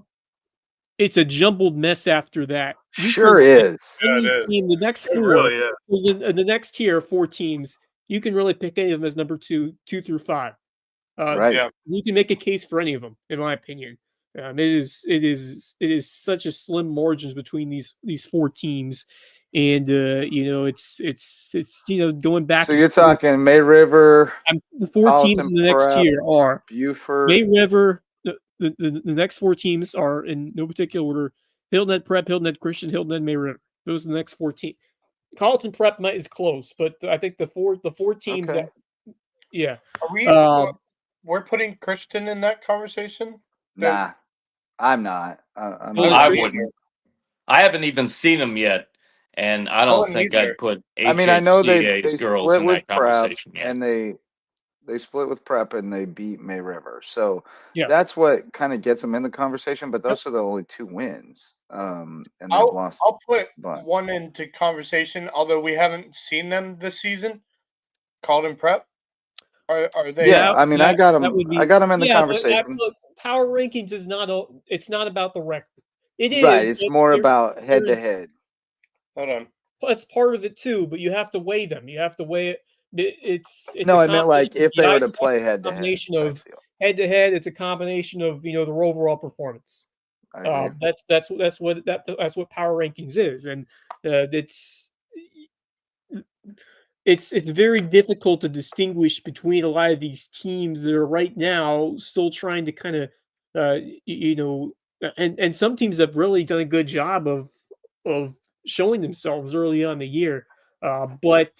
Speaker 4: it's a jumbled mess after that. You
Speaker 2: Sure
Speaker 4: can pick
Speaker 2: is.
Speaker 4: any
Speaker 3: Yeah, it is.
Speaker 4: team. The next
Speaker 3: It
Speaker 4: 4,
Speaker 3: really is.
Speaker 4: the next tier of 4 teams, you can really pick any of them as number 2 through 5.
Speaker 2: Right.
Speaker 3: Yeah.
Speaker 4: You can make a case for any of them, in my opinion. It is such a slim margins between these 4 teams, and it's going back.
Speaker 2: So
Speaker 4: and
Speaker 2: you're
Speaker 4: forth.
Speaker 2: talking May River,
Speaker 4: The 4 teams
Speaker 2: Colleton
Speaker 4: in the next
Speaker 2: Prep,
Speaker 4: tier are
Speaker 2: Buford.
Speaker 4: May River. The next 4 teams are in no particular order: Hilton Head Prep, Hilton Head Christian, Hilton Head May River. Those are the next 4 teams. Colleton Prep is close, but I think the four teams
Speaker 2: Okay.
Speaker 4: that, yeah.
Speaker 3: Are we?
Speaker 4: Um,
Speaker 3: We're putting Christian in that conversation.
Speaker 2: Nah, I'm not. I'm
Speaker 4: Oh,
Speaker 2: not
Speaker 5: I
Speaker 4: Christian.
Speaker 5: wouldn't. I haven't even seen them yet, and I don't
Speaker 3: wouldn't
Speaker 5: think
Speaker 3: either.
Speaker 5: I'd put
Speaker 2: I mean, I know they
Speaker 5: HHCA's girls
Speaker 2: split
Speaker 5: in
Speaker 2: with
Speaker 5: that
Speaker 2: Prep
Speaker 5: conversation yet.
Speaker 2: and they split with Prep and they beat May River. So
Speaker 4: Yeah.
Speaker 2: that's what kind of gets them in the conversation. But those are the only 2 wins. And they've
Speaker 3: I'll
Speaker 2: lost.
Speaker 3: put
Speaker 2: a bunch.
Speaker 3: one into conversation, although we haven't seen them this season. Colleton Prep. Are they?
Speaker 2: Yeah, I mean, I got them. I got them in the
Speaker 4: But
Speaker 2: conversation.
Speaker 4: look, power rankings is not. It's not about the record. It is.
Speaker 2: Right. It's
Speaker 4: but
Speaker 2: more
Speaker 4: there-
Speaker 2: about head to
Speaker 4: there's-
Speaker 2: head.
Speaker 3: Hold on.
Speaker 4: That's part of it too, but you have to weigh them. You have to weigh it. It's
Speaker 2: No,
Speaker 4: a
Speaker 2: I meant like
Speaker 4: combination of
Speaker 2: if they were to
Speaker 4: the
Speaker 2: play
Speaker 4: ISS,
Speaker 2: head to head.
Speaker 4: combination of head to head. It's a combination of their overall performance.
Speaker 2: I agree.
Speaker 4: That's what power rankings is, and it's very difficult to distinguish between a lot of these teams that are right now still trying to kind of and some teams have really done a good job of showing themselves early on in the year, but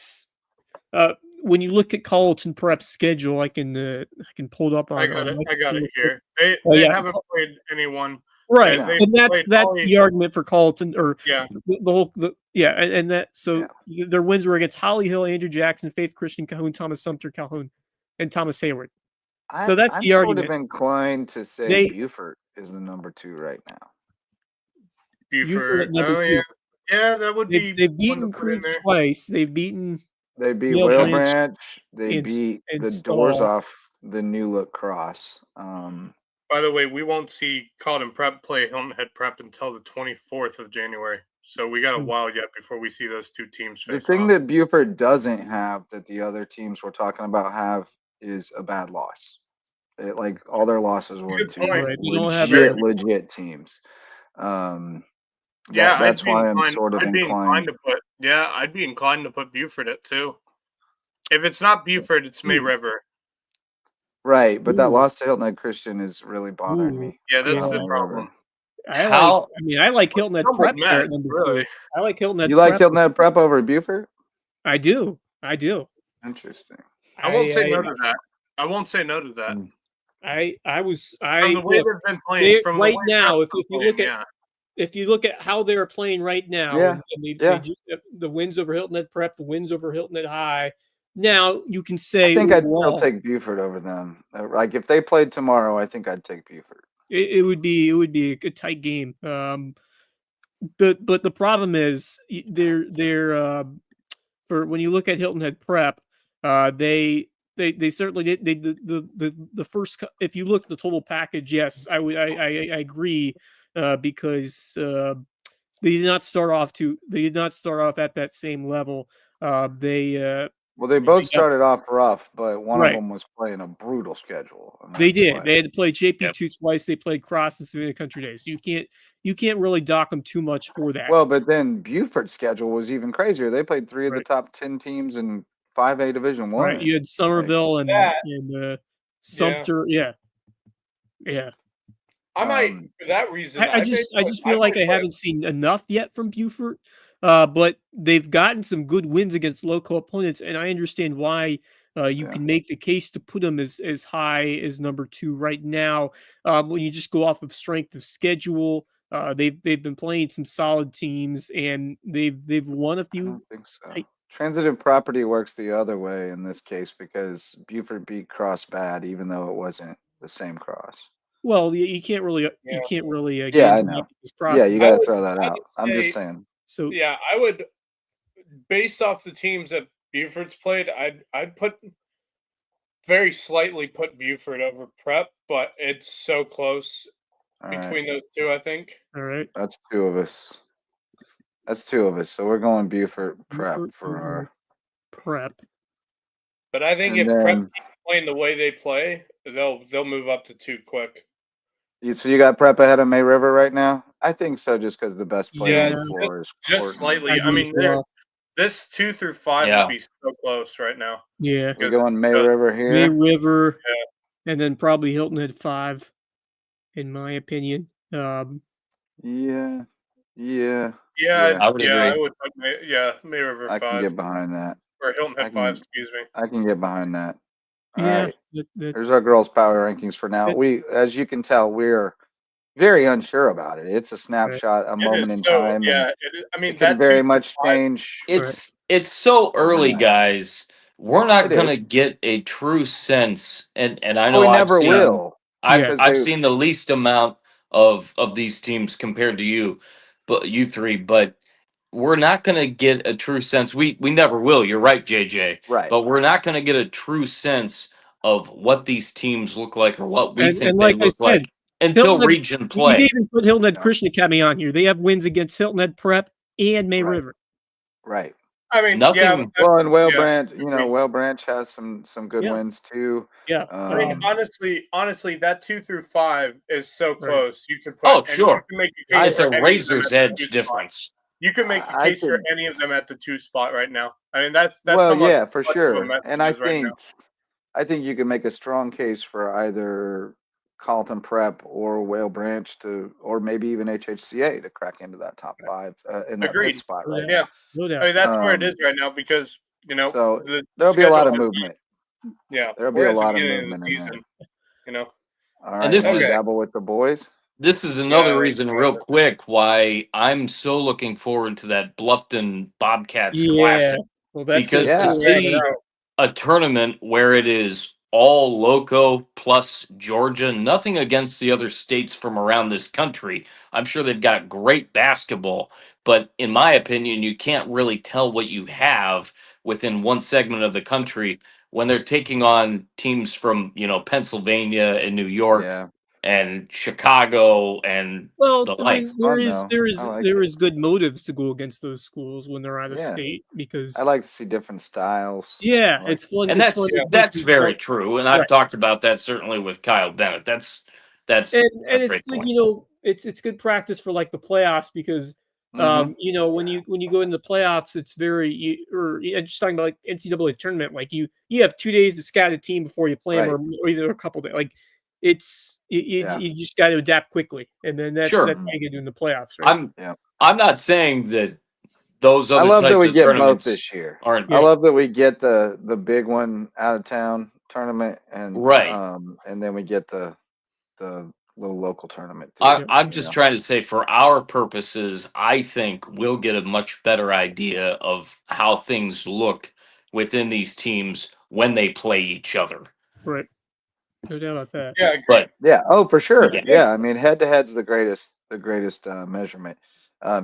Speaker 4: when you look at Colleton Prep's schedule, I can pull it up on.
Speaker 3: I got it. I got it here. They
Speaker 4: yeah.
Speaker 3: haven't played anyone.
Speaker 4: Right,
Speaker 3: They
Speaker 4: and that's
Speaker 3: played
Speaker 4: the argument for Colleton, or
Speaker 3: Yeah.
Speaker 4: and that their wins were against Holly Hill, Andrew Jackson, Faith Christian, Calhoun, Thomas Sumter, Calhoun, and Thomas Hayward. So that's
Speaker 2: I'm
Speaker 4: the argument.
Speaker 2: sort of inclined to say Buford is the number 2 right now.
Speaker 3: Buford.
Speaker 4: at number 2.
Speaker 3: Yeah. Yeah, that would be.
Speaker 4: They've beaten Creek twice. They beat
Speaker 2: Whale
Speaker 4: Whale
Speaker 2: Branch. They
Speaker 4: and-
Speaker 2: beat
Speaker 4: and
Speaker 2: the doors
Speaker 4: Stall.
Speaker 2: off the New Look Cross.
Speaker 3: By the way, we won't see Colleton Prep play Hilton Head Prep until the 24th of January. So we got a while yet before we see those 2 teams face
Speaker 2: The thing
Speaker 3: off.
Speaker 2: that Buford doesn't have that the other teams we're talking about have is a bad loss. Like all their losses were
Speaker 3: Good
Speaker 2: to
Speaker 3: point. Right,
Speaker 4: they don't have
Speaker 2: legit teams.
Speaker 3: Yeah,
Speaker 2: that's why I'm sort of
Speaker 3: I'd be
Speaker 2: inclined.
Speaker 3: I'd be inclined to put Buford at 2. If it's not Buford, it's May River.
Speaker 2: Right, but that loss to Hilton Head Christian is really bothering me.
Speaker 3: Yeah, that's the problem.
Speaker 4: I like Hilton Head Prep there at number 2. I like Hilton Head.
Speaker 2: You like Hilton Head Prep over Buford?
Speaker 4: I do.
Speaker 2: Interesting.
Speaker 3: I won't say no to that. I won't say no to that.
Speaker 4: From
Speaker 3: the way they've been playing
Speaker 4: right now. If you look at how they're playing right now, the wins over Hilton Head Prep, the wins over Hilton Head High. Now you can say
Speaker 2: I think I'd still take Buford over them. Like if they played tomorrow, I think I'd take Buford.
Speaker 4: It would be a good tight game. But the problem is they're for when you look at Hilton Head Prep, they certainly did. The first, if you look at the total package, yes, I agree, because they did not start off at that same level.
Speaker 2: They both started off rough, but one of them was playing a brutal schedule.
Speaker 4: They did. They had to play JP2 twice. They played Cross and Savannah Country Days. So you can't really dock them too much for that.
Speaker 2: Well, but then Buford's schedule was even crazier. They played 3 of the top 10 teams in 5A Division 1.
Speaker 4: Right. You had Somerville and Sumter. Yeah.
Speaker 3: I might, for that reason.
Speaker 4: I just feel like I haven't seen enough yet from Buford. But they've gotten some good wins against local opponents, and I understand why you can make the case to put them as high as number 2 right now. When you just go off of strength of schedule, they've been playing some solid teams, and they've won a few.
Speaker 2: I don't think so. Transitive property works the other way in this case because Buford beat Cross bad, even though it wasn't the same Cross.
Speaker 4: Well, you can't really.
Speaker 2: I know.
Speaker 4: Yeah,
Speaker 2: you got to throw that out. I'm just saying.
Speaker 4: So
Speaker 3: yeah, I would, based off the teams that Buford's played, I'd put very slightly put Buford over Prep, but it's so close
Speaker 2: All right.
Speaker 3: between those two, I think.
Speaker 4: All right.
Speaker 2: That's two of us. So we're going Buford Prep
Speaker 4: Buford
Speaker 2: for our.
Speaker 4: over Prep.
Speaker 3: But I think
Speaker 2: And
Speaker 3: if Prep
Speaker 2: then
Speaker 3: keeps playing the way they play, they'll move up to 2 quick.
Speaker 2: so you got Prep ahead of May River right now? I think so, just because the best player
Speaker 3: Yeah,
Speaker 2: on the floor is
Speaker 3: just
Speaker 2: Courtney.
Speaker 3: slightly.
Speaker 4: I
Speaker 3: I
Speaker 4: do
Speaker 3: mean,
Speaker 4: as well.
Speaker 3: this 2 through 5
Speaker 5: Yeah.
Speaker 3: would be so close right now.
Speaker 4: Yeah.
Speaker 2: We going May River here.
Speaker 4: May River, and then probably Hilton at 5, in my opinion.
Speaker 2: Yeah.
Speaker 3: Yeah,
Speaker 5: I would agree.
Speaker 3: I would put May River
Speaker 2: I
Speaker 3: 5.
Speaker 2: can get behind that.
Speaker 3: Or Hilton
Speaker 2: I
Speaker 3: Head
Speaker 2: can-
Speaker 3: 5, excuse me.
Speaker 2: I can get behind that. All
Speaker 4: Yeah.
Speaker 2: right.
Speaker 4: that-
Speaker 2: There's our girls' power rankings for now.
Speaker 4: That's-
Speaker 2: As you can tell, we're very unsure about it. It's a snapshot, a
Speaker 3: It
Speaker 2: moment
Speaker 3: is
Speaker 2: in
Speaker 3: so,
Speaker 2: time.
Speaker 3: yeah.
Speaker 2: And
Speaker 3: I mean,
Speaker 2: it can
Speaker 3: that
Speaker 2: very
Speaker 3: 2 through
Speaker 2: much
Speaker 3: 5
Speaker 2: change.
Speaker 5: It's so early,
Speaker 2: Overnight.
Speaker 5: guys. We're not
Speaker 2: It
Speaker 5: gonna
Speaker 2: is.
Speaker 5: get a true sense, and I
Speaker 2: Well,
Speaker 5: know
Speaker 2: we
Speaker 5: I've
Speaker 2: never
Speaker 5: seen
Speaker 2: will.
Speaker 5: I've
Speaker 4: Yeah.
Speaker 5: I've seen the least amount of these teams compared to you, but you three, but we're not going to get a true sense. We never will. You're right, JJ.
Speaker 2: Right.
Speaker 5: But we're not going to get a true sense of what these teams look like or what we think
Speaker 4: and
Speaker 5: they
Speaker 4: like I
Speaker 5: look
Speaker 4: said,
Speaker 5: like until
Speaker 4: Hilton had-
Speaker 5: region
Speaker 4: You
Speaker 5: play.
Speaker 4: can even put Hilton Head
Speaker 2: Yeah.
Speaker 4: Christian Academy on here. They have wins against Hilton Head Prep and May
Speaker 2: Right.
Speaker 4: River.
Speaker 2: Right.
Speaker 3: I mean,
Speaker 5: Nothing-
Speaker 2: Well, and Whale
Speaker 3: yeah,
Speaker 2: Branch,
Speaker 3: agreed.
Speaker 2: Whale Branch has some good
Speaker 4: Yeah.
Speaker 2: wins too.
Speaker 4: Yeah.
Speaker 3: I mean, honestly, that 2 through 5 is so
Speaker 4: Right.
Speaker 3: close. You could put,
Speaker 5: Oh,
Speaker 3: and
Speaker 5: sure.
Speaker 3: You can make a case
Speaker 5: It's
Speaker 3: for
Speaker 5: a
Speaker 3: any of them
Speaker 5: razor's
Speaker 3: at the
Speaker 5: edge
Speaker 3: 2 spot.
Speaker 5: difference.
Speaker 3: You can make a
Speaker 2: I
Speaker 3: case for
Speaker 2: could-
Speaker 3: any of them at the 2 spot right now. I mean, that's
Speaker 2: Well,
Speaker 3: how much
Speaker 2: yeah, for
Speaker 3: much of a
Speaker 2: sure.
Speaker 3: mess
Speaker 2: And
Speaker 3: it
Speaker 2: I
Speaker 3: is right now.
Speaker 2: think you can make a strong case for either Carleton Prep or Whale Branch or maybe even HHCA to crack into that top 5 in that
Speaker 3: Agreed.
Speaker 2: fifth spot right
Speaker 3: Yeah,
Speaker 2: now.
Speaker 4: No
Speaker 3: I
Speaker 4: doubt.
Speaker 3: mean that's where it
Speaker 2: Um,
Speaker 3: is right now because
Speaker 2: So
Speaker 3: the
Speaker 2: there'll be a lot
Speaker 3: schedule
Speaker 2: of
Speaker 3: has-
Speaker 2: movement.
Speaker 3: Yeah,
Speaker 2: There'll be
Speaker 3: we're
Speaker 2: a
Speaker 3: at the
Speaker 2: lot of
Speaker 3: beginning
Speaker 2: movement
Speaker 3: the
Speaker 2: in there.
Speaker 3: season. You know,
Speaker 2: All right,
Speaker 5: And this
Speaker 2: wanna
Speaker 3: is-
Speaker 2: dabble with the boys.
Speaker 5: This is another
Speaker 3: Yeah,
Speaker 5: reason,
Speaker 3: let's
Speaker 5: real
Speaker 3: go.
Speaker 5: quick, why I'm so looking forward to that Bluffton Bobcats
Speaker 4: Yeah.
Speaker 5: Classic.
Speaker 4: Well, that's
Speaker 5: Because
Speaker 2: Yeah.
Speaker 5: to see a tournament where it is all Loco plus Georgia, nothing against the other states from around this country. I'm sure they've got great basketball, but in my opinion, you can't really tell what you have within one segment of the country when they're taking on teams from, Pennsylvania and New York
Speaker 2: Yeah.
Speaker 5: and Chicago and
Speaker 4: Well,
Speaker 5: the
Speaker 4: I
Speaker 5: like.
Speaker 4: mean, there
Speaker 2: Fun,
Speaker 4: is
Speaker 2: though.
Speaker 4: there is
Speaker 2: I like
Speaker 4: there
Speaker 2: it.
Speaker 4: is good motives to go against those schools when they're out of
Speaker 2: Yeah.
Speaker 4: state because
Speaker 2: I like to see different styles.
Speaker 4: yeah,
Speaker 2: I like-
Speaker 4: it's fun.
Speaker 5: And
Speaker 4: it's
Speaker 5: that's
Speaker 4: fun to
Speaker 5: that's
Speaker 4: see
Speaker 5: very
Speaker 4: how-
Speaker 5: true. And I've
Speaker 4: Right.
Speaker 5: talked about that certainly with Kyle Bennett. That's
Speaker 4: and
Speaker 5: a
Speaker 4: it's
Speaker 5: great
Speaker 4: good,
Speaker 5: point.
Speaker 4: it's good practice for like the playoffs because
Speaker 2: Mhm.
Speaker 4: when you go into the playoffs, it's just talking about like NCAA tournament, like you have 2 days to scout a team before you play them,
Speaker 2: Right.
Speaker 4: or either a couple days. Like
Speaker 2: Yeah.
Speaker 4: you just got to adapt quickly, and then that's
Speaker 5: Sure.
Speaker 4: how you get in the playoffs, right?
Speaker 5: I'm not saying that those
Speaker 2: I
Speaker 5: other
Speaker 2: love that
Speaker 5: types
Speaker 2: we
Speaker 5: of
Speaker 2: get both
Speaker 5: tournaments
Speaker 2: this year.
Speaker 5: aren't
Speaker 2: I love that we get the big one out of town tournament and
Speaker 5: Right.
Speaker 2: and then we get the little local tournament too.
Speaker 5: I'm just trying to say for our purposes, I think we'll get a much better idea of how things look within these teams when they play each other.
Speaker 4: Right. No doubt about that.
Speaker 3: Yeah, agreed.
Speaker 5: But
Speaker 2: Yeah. Oh, for sure.
Speaker 5: Yeah.
Speaker 2: Yeah. I mean, head to head's the greatest measurement.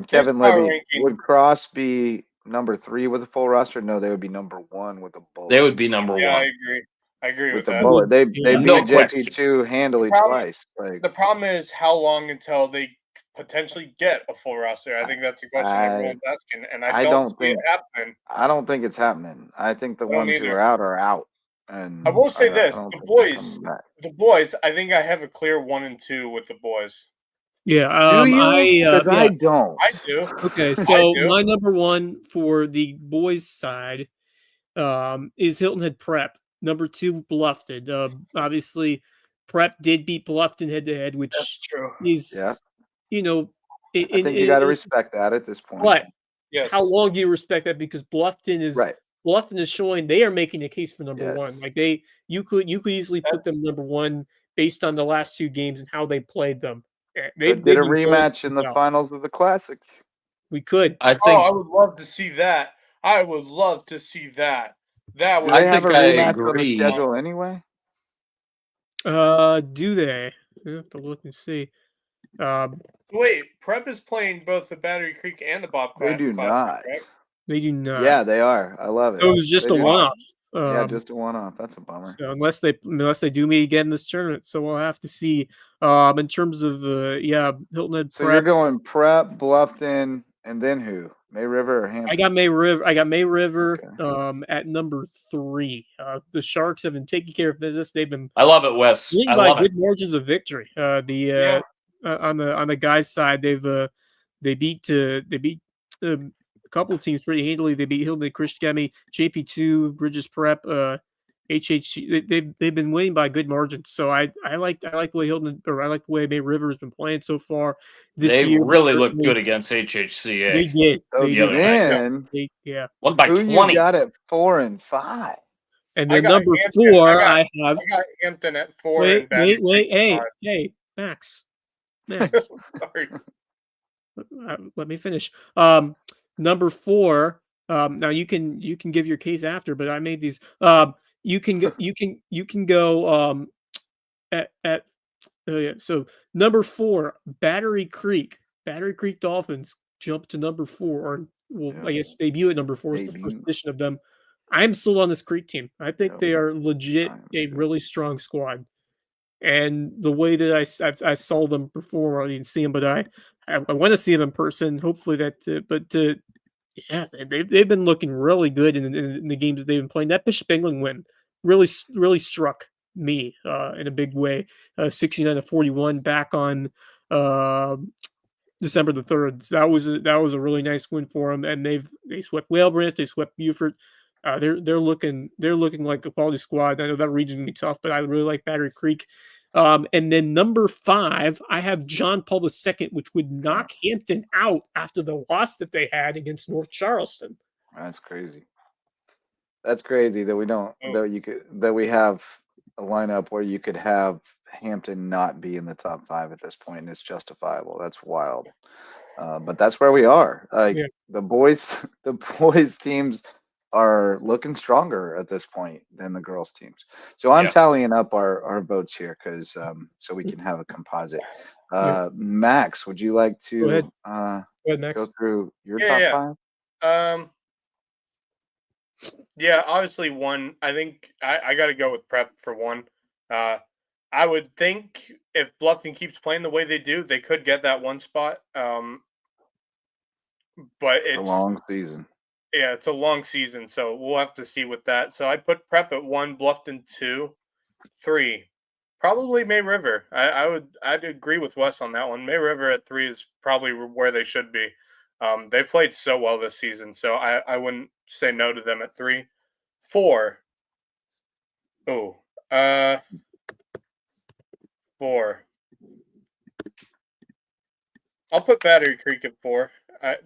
Speaker 2: Kevin
Speaker 3: power
Speaker 2: Libby,
Speaker 3: ranking.
Speaker 2: would Cross be number 3 with a full roster? No, they would be number 1 with a bullet.
Speaker 5: they would be number
Speaker 3: Yeah, I
Speaker 5: one.
Speaker 3: agree. I agree
Speaker 2: with
Speaker 3: with
Speaker 2: the
Speaker 3: that.
Speaker 2: bullet. They
Speaker 4: Yeah.
Speaker 2: beat
Speaker 5: No
Speaker 2: JP2 handily
Speaker 3: The problem-
Speaker 2: twice. Like
Speaker 3: The problem is how long until they potentially get a full roster. I think that's a question everyone's asking, and I don't see it happening.
Speaker 2: I don't think it's happening. I think the
Speaker 3: I don't
Speaker 2: ones who
Speaker 3: either.
Speaker 2: are out. And
Speaker 3: I will say this:
Speaker 2: don't
Speaker 3: the
Speaker 2: think they're
Speaker 3: boys,
Speaker 2: coming back.
Speaker 3: I think I have a clear 1 and 2 with the boys.
Speaker 4: Yeah.
Speaker 2: Do you? Because
Speaker 4: yeah.
Speaker 2: I don't.
Speaker 3: I do.
Speaker 4: Okay, so
Speaker 3: do.
Speaker 4: my number one for the boys' side is Hilton Head Prep. Number 2, Bluffton. Obviously, Prep did beat Bluffton head to head,
Speaker 3: That's
Speaker 4: which
Speaker 3: true.
Speaker 4: is,
Speaker 2: Yeah.
Speaker 4: I
Speaker 2: I think you got to respect that at this point.
Speaker 4: But
Speaker 3: Yes.
Speaker 4: how long do you respect that? Because Bluffton is showing they are making a case for number 1.
Speaker 2: Yes.
Speaker 4: Like you could easily put them number 1 based on the last 2 games and how they played them. They
Speaker 2: Did a
Speaker 4: been blowing
Speaker 2: rematch in
Speaker 4: things
Speaker 2: the
Speaker 4: out.
Speaker 2: finals of the Classic.
Speaker 4: We could.
Speaker 5: I
Speaker 3: Oh,
Speaker 5: think
Speaker 3: I would love to see that. I would love to see that. That
Speaker 2: Do
Speaker 3: would.
Speaker 2: they
Speaker 5: I
Speaker 2: have a
Speaker 5: think I
Speaker 2: rematch on the
Speaker 5: agree.
Speaker 2: schedule anyway?
Speaker 4: Do they? I have to look and see.
Speaker 3: Wait, Prep is playing both the Battery Creek and the Bob
Speaker 2: They do
Speaker 3: Classic,
Speaker 2: not.
Speaker 3: right?
Speaker 4: They do not.
Speaker 2: Yeah, they are. I love it.
Speaker 4: So it was just
Speaker 2: They
Speaker 4: a
Speaker 2: do
Speaker 4: one-off.
Speaker 2: Yeah, just a one-off. That's a bummer.
Speaker 4: So unless they do meet again this tournament, so we'll have to see. In terms of Hilton Head
Speaker 2: So you're
Speaker 4: Prep.
Speaker 2: going Prep, Bluffton, and then who? May River or Hampton?
Speaker 4: I got May River
Speaker 2: Okay.
Speaker 4: at number 3. The Sharks have been taking care of business. They've been
Speaker 5: I love it, Wes.
Speaker 4: winning
Speaker 5: I
Speaker 4: by
Speaker 5: love it.
Speaker 4: good margins of victory. On the guys' side, they beat a couple of teams pretty handily. They beat Hilton, Christian, JP2, Bridges Prep, HHC. They've been winning by good margins. So I like the way I like the way May River has been playing so far this
Speaker 5: They
Speaker 4: year.
Speaker 5: really looked good against HHCA.
Speaker 4: They did.
Speaker 2: So
Speaker 4: They
Speaker 5: the other
Speaker 2: then,
Speaker 5: won by
Speaker 2: who
Speaker 5: 20.
Speaker 2: you got at 4 and 5?
Speaker 4: And
Speaker 3: I
Speaker 4: then
Speaker 3: got
Speaker 4: number
Speaker 3: Hampton.
Speaker 4: 4, I
Speaker 3: I
Speaker 4: have.
Speaker 3: got Hampton at 4.
Speaker 4: Wait,
Speaker 3: and Battery Creek at 5.
Speaker 4: hey, Max.
Speaker 3: Sorry.
Speaker 4: Let me finish. Number 4. Now you can give your case after, but I made these. You can go at so number 4, Battery Creek Dolphins jump to number 4, or I guess debut at number 4 is the first edition of them. I'm still on this Creek team. I think they are legit a really strong squad. And the way that I saw them perform, I didn't see them, but I want to see them in person. Hopefully they've been looking really good in the games that they've been playing. That Bishop England win really struck me in a big way. 69-41 back on December the 3rd. So that was a really nice win for them, and they swept Whalebridge, they swept Beaufort. They're looking like a quality squad. I know that region's gonna be tough, but I really like Battery Creek. And then number 5, I have John Paul II, which would knock Hampton out after the loss that they had against North Charleston.
Speaker 2: That's crazy. That's crazy that we have a lineup where you could have Hampton not be in the top 5 at this point, and it's justifiable. That's wild. But that's where we are. The boys teams are looking stronger at this point than the girls teams. So I'm tallying up our votes here because so we can have a composite. Max, would you like to
Speaker 4: Go ahead, Max.
Speaker 2: go through your top 5?
Speaker 3: Yeah, obviously 1. I think I got to go with Prep for 1. I would think if Bluffton keeps playing the way they do, they could get that 1 spot. But it's
Speaker 2: a long season.
Speaker 3: Yeah, it's a long season, so we'll have to see with that. So I put Prep at 1, Bluffton 2, 3. Probably May River. I'd agree with Wes on that one. May River at 3 is probably where they should be. They played so well this season, so I wouldn't say no to them at 3. 4. 4. I'll put Battery Creek at 4. I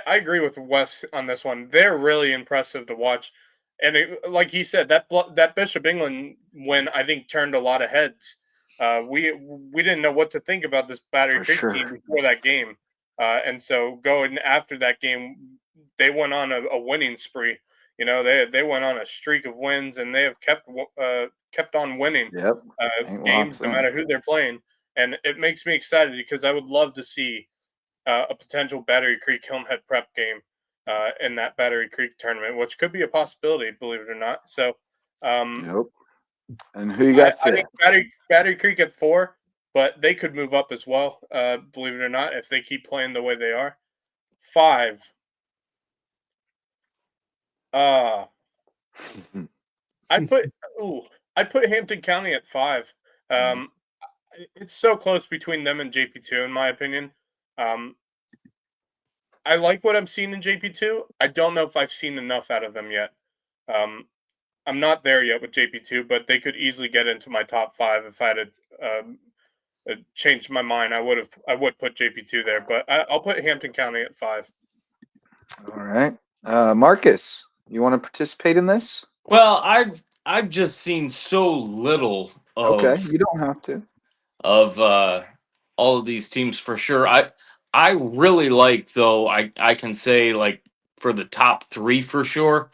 Speaker 3: agree with Wes on this one. They're really impressive to watch, and like he said, that Bishop England win I think turned a lot of heads. We didn't know what to think about this Battery Creek team before that game, and so going after that game, they went on a winning spree. You know, they went on a streak of wins, and they have kept on winning games no matter who they're playing, and it makes me excited because I would love to see a potential Battery Creek Hilton Head Prep game in that Battery Creek tournament, which could be a possibility, believe it or not. So,
Speaker 2: and who you got?
Speaker 3: I think Battery Creek at 4, but they could move up as well, believe it or not, if they keep playing the way they are. 5. I put Hampton County at 5. It's so close between them and JP2, in my opinion. I like what I'm seeing in JP2. I don't know if I've seen enough out of them yet. I'm not there yet with JP2, but they could easily get into my top 5 if I had changed my mind. I would put JP2 there, but I'll put Hampton County at 5.
Speaker 2: All right, Marcus, you want to participate in this?
Speaker 5: Well, I've just seen so little of.
Speaker 2: Okay, you don't have to.
Speaker 5: Of all of these teams for sure. I really like, though, I can say, like, for the top 3 for sure,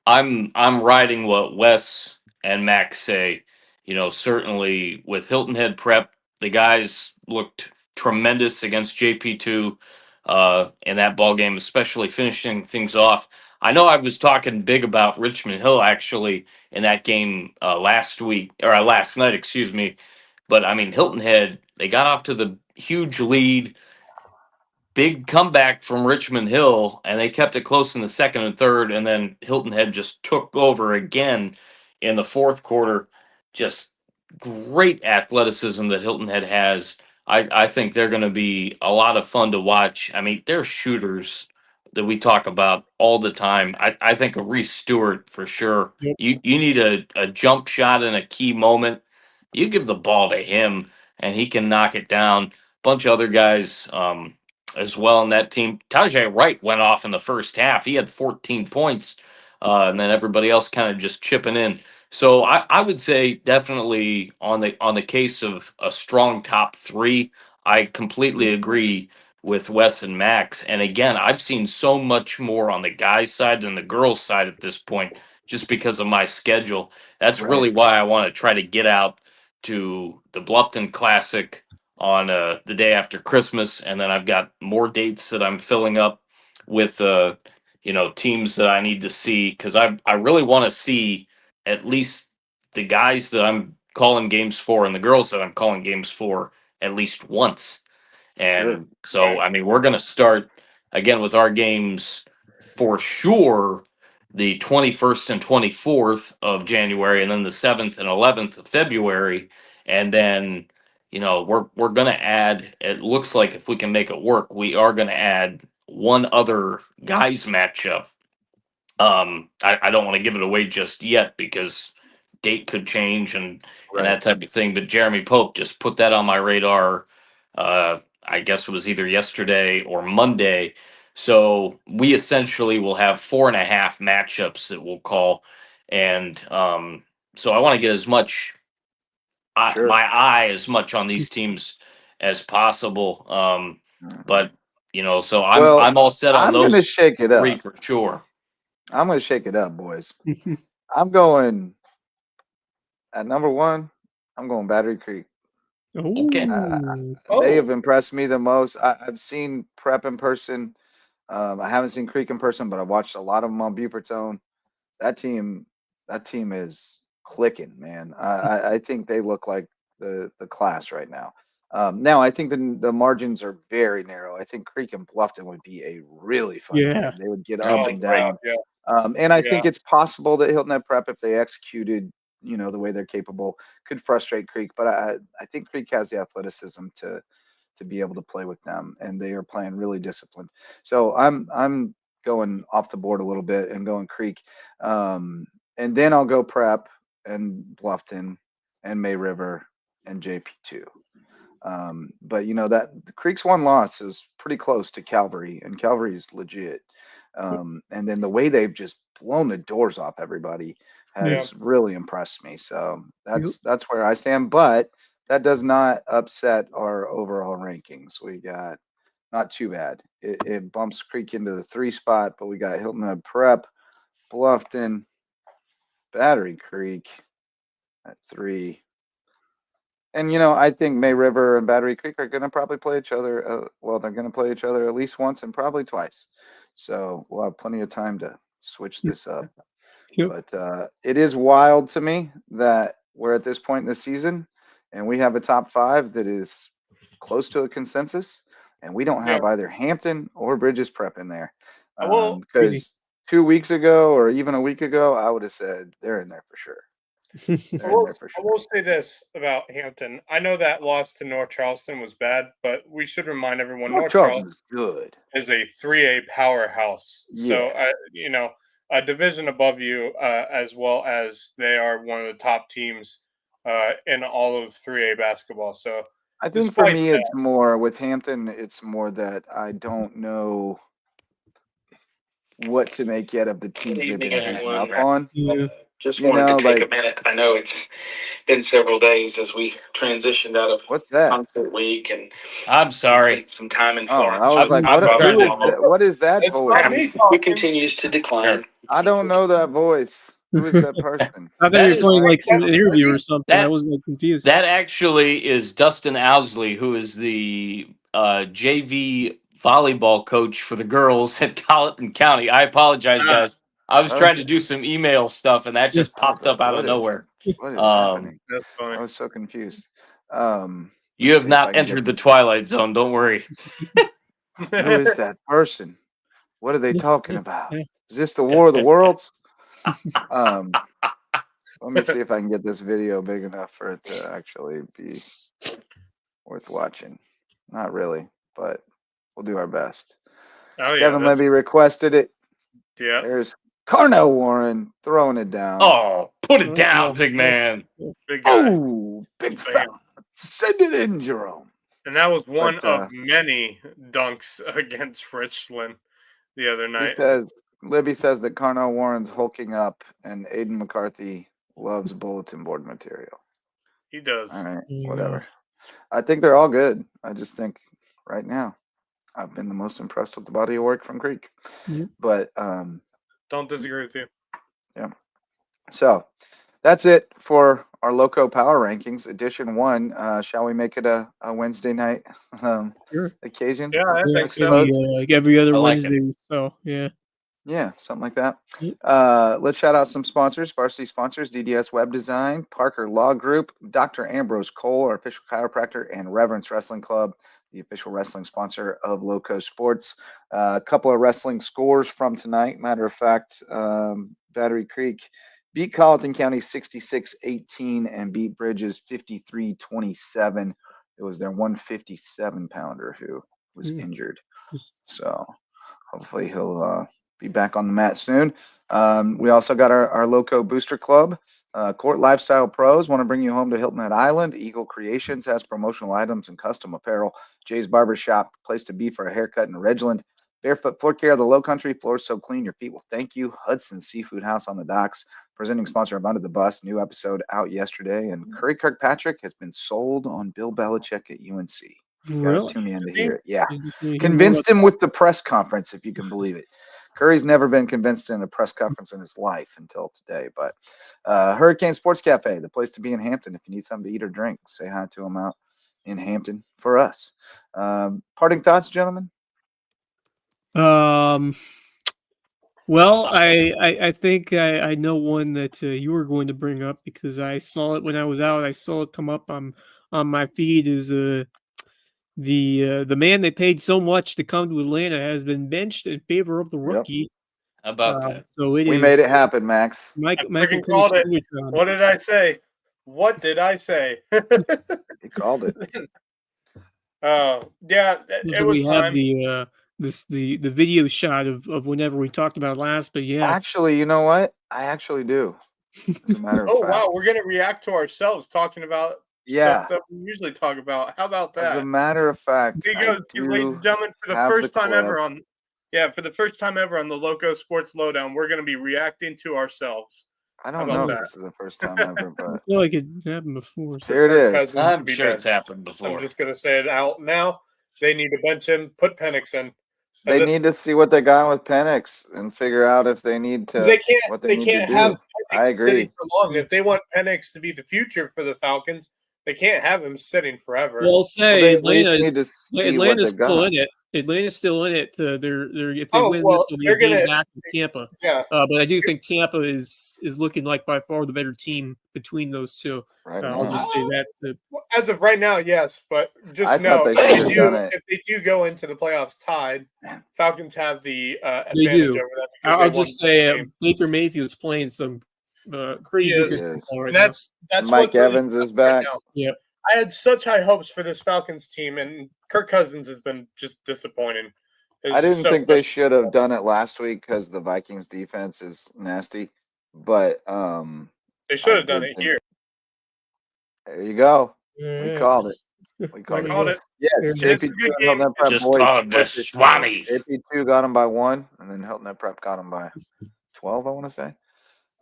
Speaker 5: I'm riding what Wes and Max say. You know, certainly with Hilton Head Prep, the guys looked tremendous against JP2 in that ball game, especially finishing things off. I know I was talking big about Richmond Hill actually in that game last night, excuse me. But I mean, they got off to the huge lead, big comeback from Richmond Hill, and they kept it close in the second and third, and then Hilton Head just took over again in the fourth quarter. Just great athleticism that Hilton Head has. I think they're going to be a lot of fun to watch. I mean, they're shooters that we talk about all the time. I think of Reese Stewart for sure.
Speaker 4: Yep.
Speaker 5: You need a jump shot in a key moment. You give the ball to him, and he can knock it down. Bunch of other guys as well in that team. Tajay Wright went off in the first half. He had 14 points, and then everybody else kind of just chipping in. So I would say definitely on the case of a strong top three, I completely agree with Wes and Max. And again, I've seen so much more on the guys' side than the girls' side at this point, just because of my schedule. That's really why I want to try to get out to the Bluffton Classic on the day after Christmas, and then I've got more dates that I'm filling up with teams that I need to see, because I really want to see at least the guys that I'm calling games for and the girls that I'm calling games for at least once. And so, I mean, we're going to start again with our games for sure the 21st and 24th of January, and then the 7th and 11th of February. And then, we're going to add, it looks like if we can make it work, we are going to add one other guys matchup. I don't want to give it away just yet because date could change and that type of thing. But Jeremy Pope just put that on my radar. I guess it was either yesterday or Monday. So we essentially will have 4.5 matchups that we'll call. And so I want to get as much my eye as much on these teams as possible. But so I'm all set on those.
Speaker 2: I'm gonna shake it
Speaker 5: three
Speaker 2: up
Speaker 5: for sure.
Speaker 2: I'm gonna shake it up, boys. I'm going at number one. I'm going Battery Creek.
Speaker 5: Okay.
Speaker 2: They have impressed me the most. I've seen Prep in person. I haven't seen Creek in person, but I've watched a lot of them on Bufordtone. That team is clicking, man. I think they look like the class right now. Now I think the margins are very narrow. I think Creek and Bluffton would be a really fun game. They would get up and down. And I think it's possible that Hilton Head Prep, if they executed, the way they're capable, could frustrate Creek. But I think Creek has the athleticism to be able to play with them, and they are playing really disciplined. So I'm going off the board a little bit and going Creek. And then I'll go Prep and Bluffton and May River and JP2. But that the Creek's one loss is pretty close to Calvary, and Calvary is legit. And then the way they've just blown the doors off everybody has really impressed me. So that's where I stand. But that does not upset our overall rankings. We got not too bad. It bumps Creek into the 3 spot, but we got Hilton Head Prep, Bluffton, Battery Creek at 3. And I think May River and Battery Creek are going to probably play each other. They're going to play each other at least once and probably twice. So we'll have plenty of time to switch this up. But it is wild to me that we're at this point in the season and we have a top 5 that is close to a consensus, and we don't have either Hampton or Bridges Prep in there. Because 2 weeks ago or even a week ago, I would have said they're in there for sure.
Speaker 3: I will say this about Hampton. I know that loss to North Charleston was bad, but we should remind everyone North Charleston is
Speaker 2: good.
Speaker 3: Is a 3A powerhouse. So a division above you, as well as they are one of the top teams in all of 3A basketball. So
Speaker 2: I think for me, it's more with Hampton. It's more that I don't know what to make yet of the teams they've been beating up on.
Speaker 6: Just wanted to take a minute. I know it's been several days as we transitioned out of concert week, and
Speaker 5: I'm sorry,
Speaker 6: some time in Florence.
Speaker 2: I was like, what is that voice?
Speaker 6: Who continues to decline?
Speaker 2: I don't know that voice. Who is that person?
Speaker 4: I thought you were playing like some interview or something. I was like confused.
Speaker 5: That actually is Dustin Owsley, who is the JV volleyball coach for the girls at Colleton County. I apologize, guys. I was trying to do some email stuff, and that just popped up out of nowhere.
Speaker 2: What is happening?
Speaker 3: That's funny.
Speaker 2: I was so confused.
Speaker 5: You have not entered the Twilight Zone. Don't worry.
Speaker 2: Who is that person? What are they talking about? Is this the War of the Worlds? Let me see if I can get this video big enough for it to actually be worth watching. Not really, but we'll do our best.
Speaker 3: Oh,
Speaker 2: Kevin Levy requested it.
Speaker 3: Yeah.
Speaker 2: There's Carnell Warren throwing it down.
Speaker 5: Oh, put it down, big man.
Speaker 3: Big guy.
Speaker 2: Oh, big foul. Send it in, Jerome.
Speaker 3: And that was one of many dunks against Richland the other night.
Speaker 2: Libby says that Carnell Warren's hulking up and Aiden McCarthy loves bulletin board material.
Speaker 3: He does.
Speaker 2: All right, whatever. I think they're all good. I just think right now I've been the most impressed with the body of work from Creek.
Speaker 4: Mm-hmm.
Speaker 2: But
Speaker 3: don't disagree with you.
Speaker 2: Yeah. So that's it for our Lowco Power Rankings, Edition 1. Shall we make it a Wednesday night occasion?
Speaker 3: Yeah, I think so.
Speaker 4: Like every other Wednesday. So, yeah.
Speaker 2: Yeah, something like that. Let's shout out some sponsors, varsity sponsors, DDS Web Design, Parker Law Group, Dr. Ambrose Cole, our official chiropractor, and Reverence Wrestling Club, the official wrestling sponsor of LowcoSports. A couple of wrestling scores from tonight. Matter of fact, Battery Creek beat Colleton County 66-18 and beat Bridges 53-27. It was their 157-pounder who was injured. So hopefully he'll be back on the mat soon. We also got our Lowco Booster Club. Court Lifestyle Pros want to bring you home to Hilton Head Island. Eagle Creations has promotional items and custom apparel. Jay's Barbershop, place to be for a haircut in Ridgeland. Barefoot Floor Care of the Low Country. Floors so clean your feet will thank you. Hudson Seafood House on the Docks. Presenting sponsor of Under the Bus. New episode out yesterday. And Curry Kirkpatrick has been sold on Bill Belichick at UNC. You gotta tune in to hear it. Yeah. Convinced him with the press conference, if you can believe it. Curry's never been convinced in a press conference in his life until today. But Hurricane Sports Cafe, the place to be in Hampton. If you need something to eat or drink, say hi to him out in Hampton for us. Parting thoughts, gentlemen?
Speaker 4: Well, I think I know one that you were going to bring up because I saw it when I was out. I saw it come up on my feed. Is the man they paid so much to come to Atlanta has been benched in favor of the rookie.
Speaker 5: How about that?
Speaker 4: So we
Speaker 2: made it happen, Max.
Speaker 4: Michael
Speaker 3: called it. What did I say? What did I say?
Speaker 2: He called it.
Speaker 3: Yeah, it was
Speaker 4: we
Speaker 3: time.
Speaker 4: Have the video shot of whenever we talked about last, but yeah.
Speaker 2: Actually, you know what? I actually do. As a matter of fact.
Speaker 3: Wow, we're gonna react to ourselves talking about stuff that we usually talk about. How about that?
Speaker 2: As a matter of fact,
Speaker 3: here you go, ladies and gentlemen, for the first time ever on the Lowco Sports Lowdown, we're gonna be reacting to ourselves.
Speaker 2: I don't know if this is the first time ever, but
Speaker 4: I feel like it happened before.
Speaker 2: So here it is.
Speaker 5: I'm sure it's happened before.
Speaker 3: I'm just gonna say it out now. They need to bench him, put Penix in.
Speaker 2: They need to see what they got with Penix and figure out if they need to.
Speaker 3: They can't have Penix
Speaker 2: I agree.
Speaker 3: for long. If they want Penix to be the future for the Falcons, they can't have him sitting forever.
Speaker 4: Well,
Speaker 2: Atlanta's
Speaker 4: still in it. Atlanta's still in it. They're if they win this, they'll be game back to Tampa.
Speaker 3: Yeah.
Speaker 4: But I do think Tampa is looking like by far the better team between those two.
Speaker 2: Right
Speaker 4: I'll just say that.
Speaker 3: As of right now, yes, but just know if they do go into the playoffs tied, Falcons have the advantage over them.
Speaker 4: I'll just say Baker Mayfield's playing some crazy.
Speaker 3: And that's
Speaker 2: Mike Evans is back.
Speaker 4: Yeah.
Speaker 3: I had such high hopes for this Falcons team, and Kirk Cousins has been just disappointing.
Speaker 2: I didn't think they should have done it last week because the Vikings defense is nasty, but
Speaker 3: they should have done it here.
Speaker 2: There you go. We called it. We called it. Yeah, it's JP2 Hilton Net Prep
Speaker 5: just
Speaker 2: boys.
Speaker 5: called the Swami.
Speaker 2: JP2 got him by 1, and then Hilton Net Prep got him by 12, I want to say.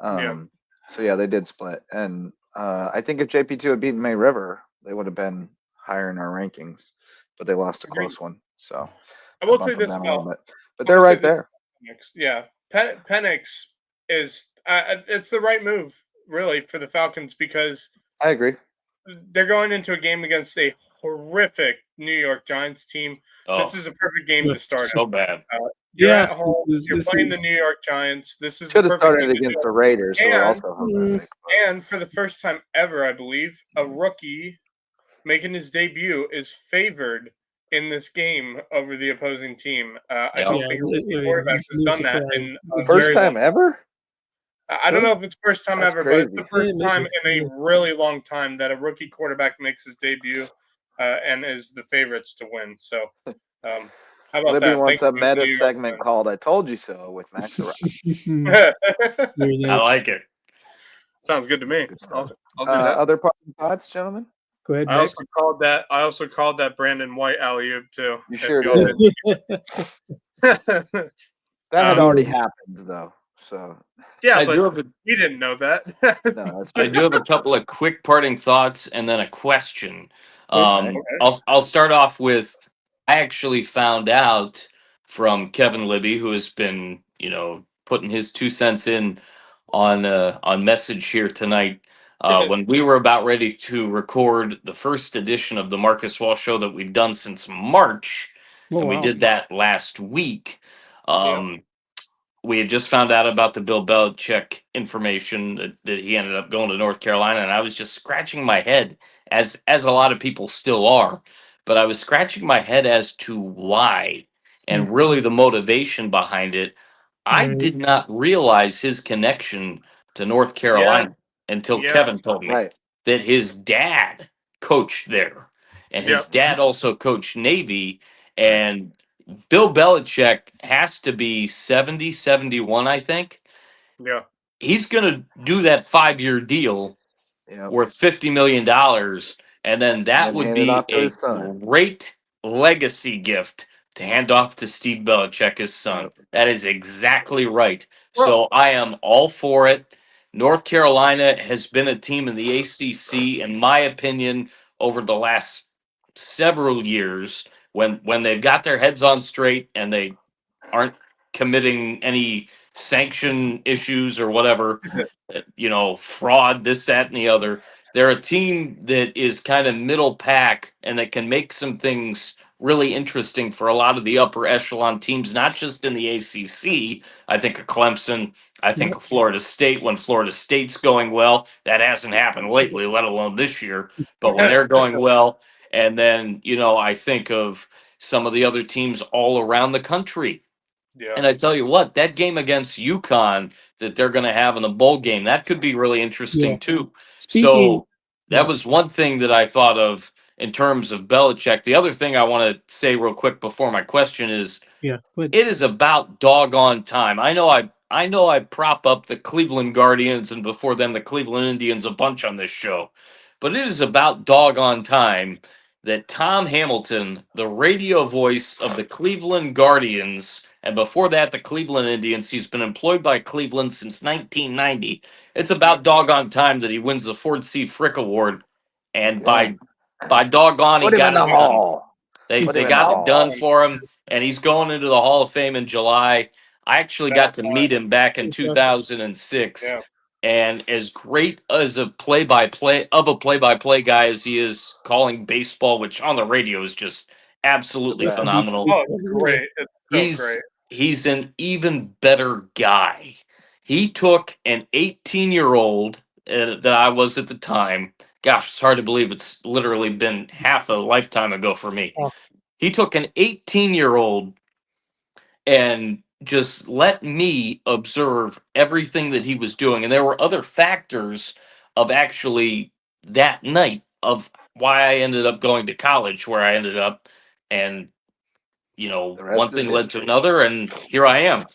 Speaker 2: So yeah, they did split, and I think if JP2 had beaten May River, they would have been higher in our rankings, but they lost a close one. So
Speaker 3: I will say this about,
Speaker 2: but they're right there.
Speaker 3: Yeah, Penix is it's the right move, really, for the Falcons because
Speaker 2: I agree.
Speaker 3: They're going into a game against a horrific New York Giants team. This is a perfect game to start.
Speaker 5: So bad.
Speaker 3: You're at home. You're playing the New York Giants. This is
Speaker 2: should have
Speaker 3: the perfect
Speaker 2: started
Speaker 3: game
Speaker 2: against the Raiders, who are also horrific.
Speaker 3: And for the first time ever, I believe, a rookie making his debut is favored in this game over the opposing team. I don't think a rookie quarterback has done that in
Speaker 2: first time ever.
Speaker 3: I don't know if it's first time ever,
Speaker 2: crazy.
Speaker 3: but it's the first time in a really long time that a rookie quarterback makes his debut and is the favorites to win. So, how about
Speaker 2: Libby
Speaker 3: that?
Speaker 2: wants a meta segment called "I Told You So" with Max Around.
Speaker 5: I like it.
Speaker 3: Sounds good to me. I'll do that.
Speaker 2: Other thoughts, gentlemen?
Speaker 4: Go ahead.
Speaker 3: I also called that Brandon White alley-oop too.
Speaker 2: You sure did. That had already happened, though. So
Speaker 3: yeah, but you didn't know that.
Speaker 2: No,
Speaker 5: I do have a couple of quick parting thoughts and then a question. I'll start off with, I actually found out from Kevin Libby, who has been, putting his 2 cents in on message here tonight. When we were about ready to record the first edition of the Marcus Walsh Show that we've done since March, we did that last week. We had just found out about the Bill Belichick information that he ended up going to North Carolina, and I was just scratching my head, as a lot of people still are, but I was scratching my head as to why and really the motivation behind it. I did not realize his connection to North Carolina until Kevin told me that his dad coached there, and his dad also coached Navy, and Bill Belichick has to be 70, 71, I think.
Speaker 3: Yeah.
Speaker 5: He's going to do that 5-year deal worth $50 million. And then that would be a great legacy gift to hand off to Steve Belichick, his son. That is exactly right. So I am all for it. North Carolina has been a team in the ACC, in my opinion, over the last several years, when they've got their heads on straight and they aren't committing any sanction issues or whatever, fraud, this, that, and the other. They're a team that is kind of middle pack and that can make some things really interesting for a lot of the upper echelon teams, not just in the ACC. I think of Clemson. I think of Florida State. When Florida State's going well, that hasn't happened lately, let alone this year. But when they're going well, and then, I think of some of the other teams all around the country.
Speaker 3: Yeah.
Speaker 5: And I tell you what, that game against UConn that they're going to have in the bowl game, that could be really interesting too. That was one thing that I thought of in terms of Belichick. The other thing I want to say real quick before my question is, it is about doggone time. I know I prop up the Cleveland Guardians and before them the Cleveland Indians a bunch on this show, but it is about doggone time that Tom Hamilton, the radio voice of the Cleveland Guardians, and before that, the Cleveland Indians, he's been employed by Cleveland since 1990. It's about doggone time that he wins the Ford C. Frick Award. And by doggone, he got it done. They got it done for him, and he's going into the Hall of Fame in July. I actually got to meet him back in 2006.
Speaker 3: Yeah.
Speaker 5: And as great as a play-by-play guy as he is calling baseball, which on the radio is just absolutely phenomenal.
Speaker 3: Oh, it's great. It's so great.
Speaker 5: He's an even better guy. He took an 18-year-old that I was at the time. Gosh, it's hard to believe it's literally been half a lifetime ago for me. He took an 18-year-old and just let me observe everything that he was doing. And there were other factors of actually that night of why I ended up going to college where I ended up. And, one thing led to another, and here I am.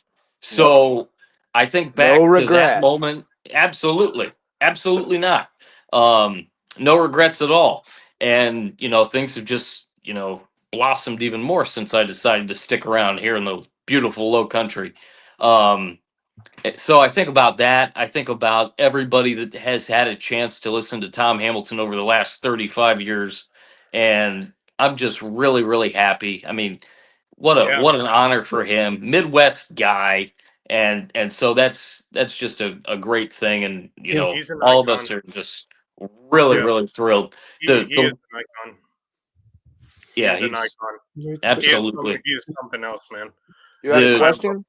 Speaker 5: So I think back to that moment. Absolutely. Absolutely not. No regrets at all. And, things have just, blossomed even more since I decided to stick around here in the beautiful low country. So I think about that. I think about everybody that has had a chance to listen to Tom Hamilton over the last 35 years. And I'm just really, really happy. I mean, what an honor for him. Midwest guy. And so that's just a great thing. And, all of us are just really, really thrilled.
Speaker 3: He is an icon.
Speaker 5: Yeah,
Speaker 3: he's an icon.
Speaker 5: Absolutely.
Speaker 3: He is something else, man.
Speaker 2: You had a question?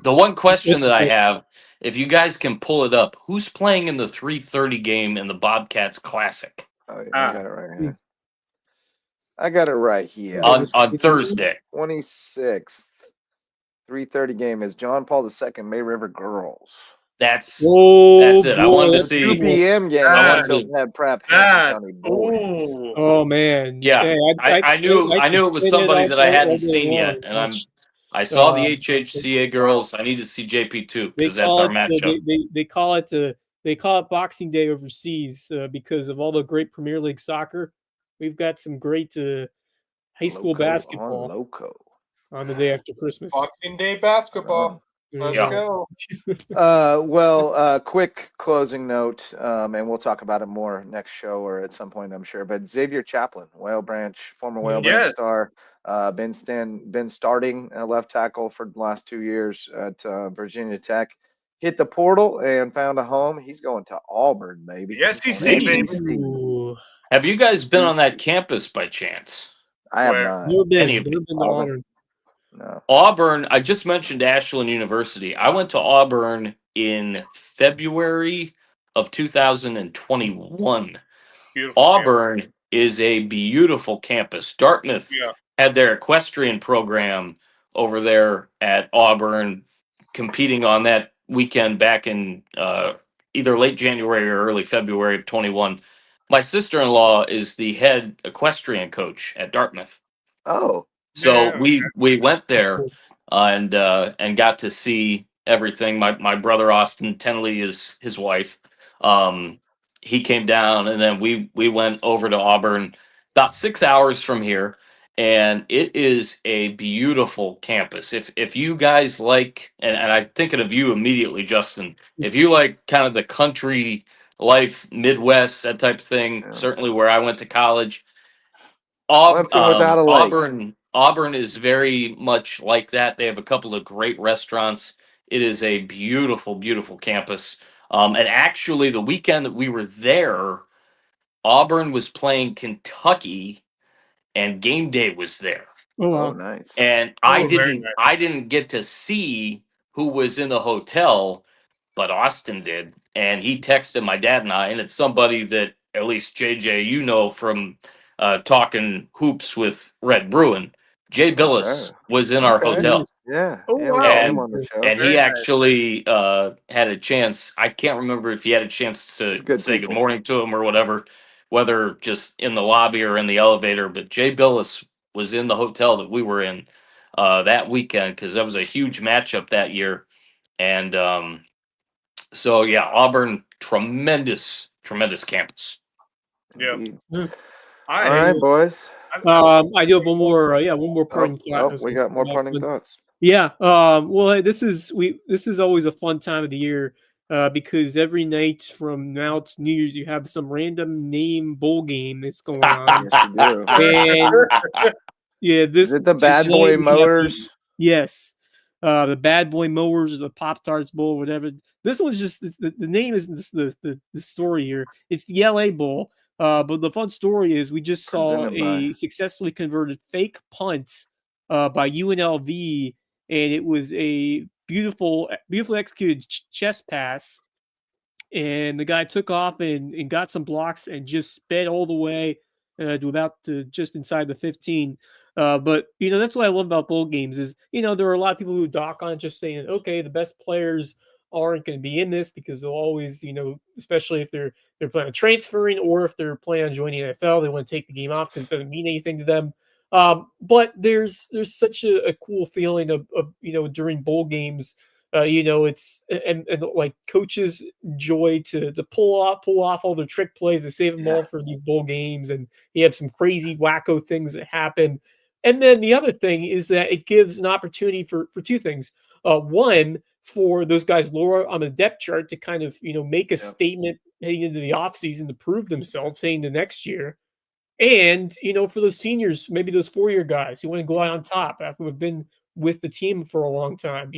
Speaker 5: The one question that I have, if you guys can pull it up, who's playing in the 3:30 game in the Bobcats Classic?
Speaker 2: Oh, yeah, I got it right here. I got it right here.
Speaker 5: On Thursday.
Speaker 2: 26th. 3:30 game is John Paul II May River Girls.
Speaker 5: That's it. I wanted to see
Speaker 2: 2 p.m. game.
Speaker 5: I
Speaker 2: also had Prep Hampton County boys.
Speaker 4: Oh man.
Speaker 5: Yeah, I knew it was somebody that I hadn't seen yet, and I saw the HHCA girls. I need to see JP too because that's our matchup.
Speaker 4: They call it Boxing Day overseas because of all the great Premier League soccer. We've got some great high school basketball
Speaker 2: on Lowco
Speaker 4: on the day after Christmas.
Speaker 3: Boxing Day basketball. Let's go.
Speaker 2: Quick closing note, and we'll talk about it more next show or at some point, I'm sure. But Xavier Chaplin, former Whale Branch star, been starting left tackle for the last 2 years at Virginia Tech. Hit the portal and found a home. He's going to Auburn, baby.
Speaker 3: SEC, baby.
Speaker 5: Have you guys been on that campus by chance?
Speaker 2: I have not.
Speaker 5: Any of you?
Speaker 4: Auburn.
Speaker 2: No.
Speaker 5: Auburn, I just mentioned Ashland University. I went to Auburn in February of 2021.
Speaker 3: Beautiful
Speaker 5: Auburn is a beautiful campus. Dartmouth had their equestrian program over there at Auburn, competing on that weekend back in either late January or early February of 21. My sister-in-law is the head equestrian coach at Dartmouth.
Speaker 2: Oh.
Speaker 5: So we went there and got to see everything. My brother Austin Tenley is his wife. He came down and then we went over to Auburn, about 6 hours from here, and it is a beautiful campus. If you guys like, and I'm thinking of you immediately, Justin, if you like kind of the country life, Midwest, that type of thing, certainly where I went to college. Auburn is very much like that. They have a couple of great restaurants. It is a beautiful, beautiful campus. And actually, the weekend that we were there, Auburn was playing Kentucky, and game day was there.
Speaker 2: Oh, nice.
Speaker 5: And I didn't get to see who was in the hotel, but Austin did. And he texted my dad and I, and it's somebody that at least JJ, you know from talking hoops with Red Bruin. Jay Billis was in our hotel.
Speaker 2: Yeah.
Speaker 5: And he actually had a chance. I can't remember if he had a chance to say good morning to him or whatever, whether just in the lobby or in the elevator. But Jay Billis was in the hotel that we were in that weekend because that was a huge matchup that year. And so, yeah, Auburn, tremendous campus.
Speaker 3: Yeah.
Speaker 2: All right, boys.
Speaker 4: I do have one more parting thought.
Speaker 2: We got more parting thoughts.
Speaker 4: Yeah. Well, this is always a fun time of the year because every night from now to New Year's you have some random name bowl game that's going on.
Speaker 2: And is it the Bad Boy Mowers?
Speaker 4: Yes. The Bad Boy Mowers or the Pop Tarts Bowl, whatever. This one's just the name isn't the story here. It's the LA Bowl. But the fun story is we just saw a successfully converted fake punt by UNLV, and it was a beautifully executed chest pass. And the guy took off and got some blocks and just sped all the way to just inside the 15. But that's what I love about bowl games is there are a lot of people who dock on it, just saying, okay, the best players aren't going to be in this because they'll always, especially if they're planning on transferring or if they're planning on joining the NFL, they want to take the game off because it doesn't mean anything to them. But there's such a cool feeling of during bowl games, it's and like coaches enjoy to pull off all their trick plays. They save them all for these bowl games, and you have some crazy wacko things that happen. And then the other thing is that it gives an opportunity for two things. One, for those guys lower on the depth chart to kind of, make a statement heading into the offseason to prove themselves heading to next year. And, for those seniors, maybe those 4-year guys who want to go out on top after we've been with the team for a long time.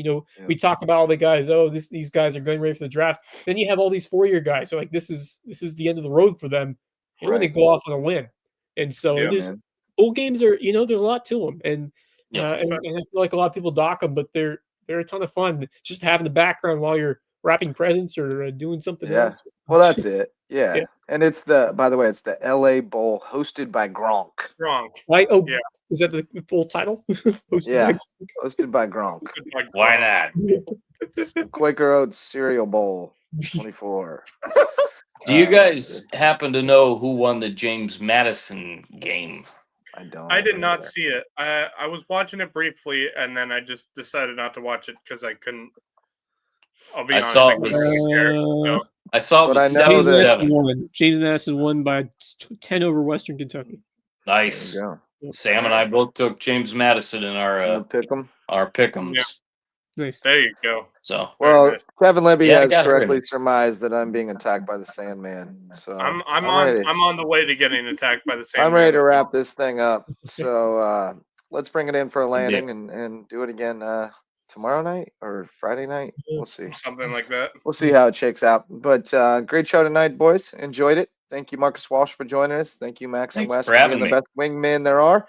Speaker 4: We talk about all the guys, these guys are going ready for the draft. Then you have all these 4-year guys. So like, this is the end of the road for them. They want to go off on a win. And so bowl games are, there's a lot to them, and I feel like a lot of people dock them, but they're a ton of fun. Just having the background while you're wrapping presents or doing something else.
Speaker 2: Well, that's it. Yeah. And it's by the way, it's the LA Bowl hosted by Gronk.
Speaker 4: Right? Oh, yeah. Is that the full title?
Speaker 2: Hosted by Gronk.
Speaker 5: Why not?
Speaker 2: Quaker Oats Cereal Bowl 24.
Speaker 5: Do you guys happen to know who won the James Madison game?
Speaker 2: I don't.
Speaker 3: I did not see it. I was watching it briefly, and then I just decided not to watch it because I couldn't. I'll be honest.
Speaker 5: I saw it was 7-7.
Speaker 4: James Madison won by 10 over Western Kentucky.
Speaker 5: Nice. Sam and I both took James Madison in our pick'ems.
Speaker 3: Yeah. Nice. There you go.
Speaker 5: So
Speaker 2: Kevin Libby has correctly surmised that I'm being attacked by the Sandman. So
Speaker 3: I'm on the way to getting attacked by the Sandman.
Speaker 2: I'm ready to wrap this thing up. So let's bring it in for a landing and do it again tomorrow night or Friday night. We'll see.
Speaker 3: Something like that.
Speaker 2: We'll see how it shakes out. But great show tonight, boys. Enjoyed it. Thank you, Marcus Walsh, for joining us. Thank you, Max and Wes, for being the best wingmen there are.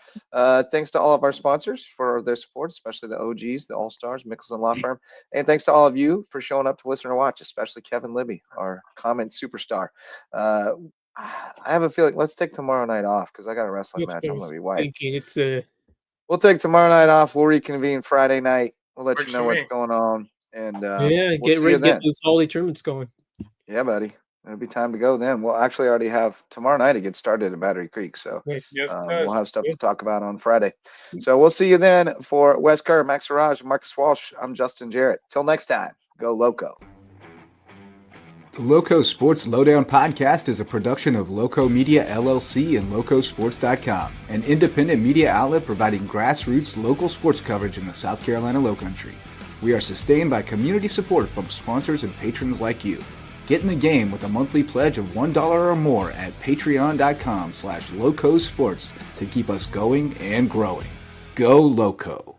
Speaker 2: Thanks to all of our sponsors for their support, especially the OGs, the All-Stars, Mickelson Law Firm. And thanks to all of you for showing up to listen or watch, especially Kevin Libby, our comment superstar. I have a feeling let's take tomorrow night off because I got a wrestling match. I'm going to be wiped. We'll take tomorrow night off. We'll reconvene Friday night. We'll let you know what's going on. And
Speaker 4: get ready to get those holiday tournaments going.
Speaker 2: Yeah, buddy. It'll be time to go then. We'll actually already have tomorrow night. It gets started at Battery Creek. So we'll have stuff to talk about on Friday. So we'll see you then for Wes Kerr, Max Araj, Marcus Walsh. I'm Justin Jarrett. Till next time, go Lowco.
Speaker 1: The Lowco Sports Lowdown podcast is a production of Lowco Media LLC and LowcoSports.com, an independent media outlet providing grassroots local sports coverage in the South Carolina Lowcountry. We are sustained by community support from sponsors and patrons like you. Get in the game with a monthly pledge of $1 or more at patreon.com/LowcoSports to keep us going and growing. Go Lowco.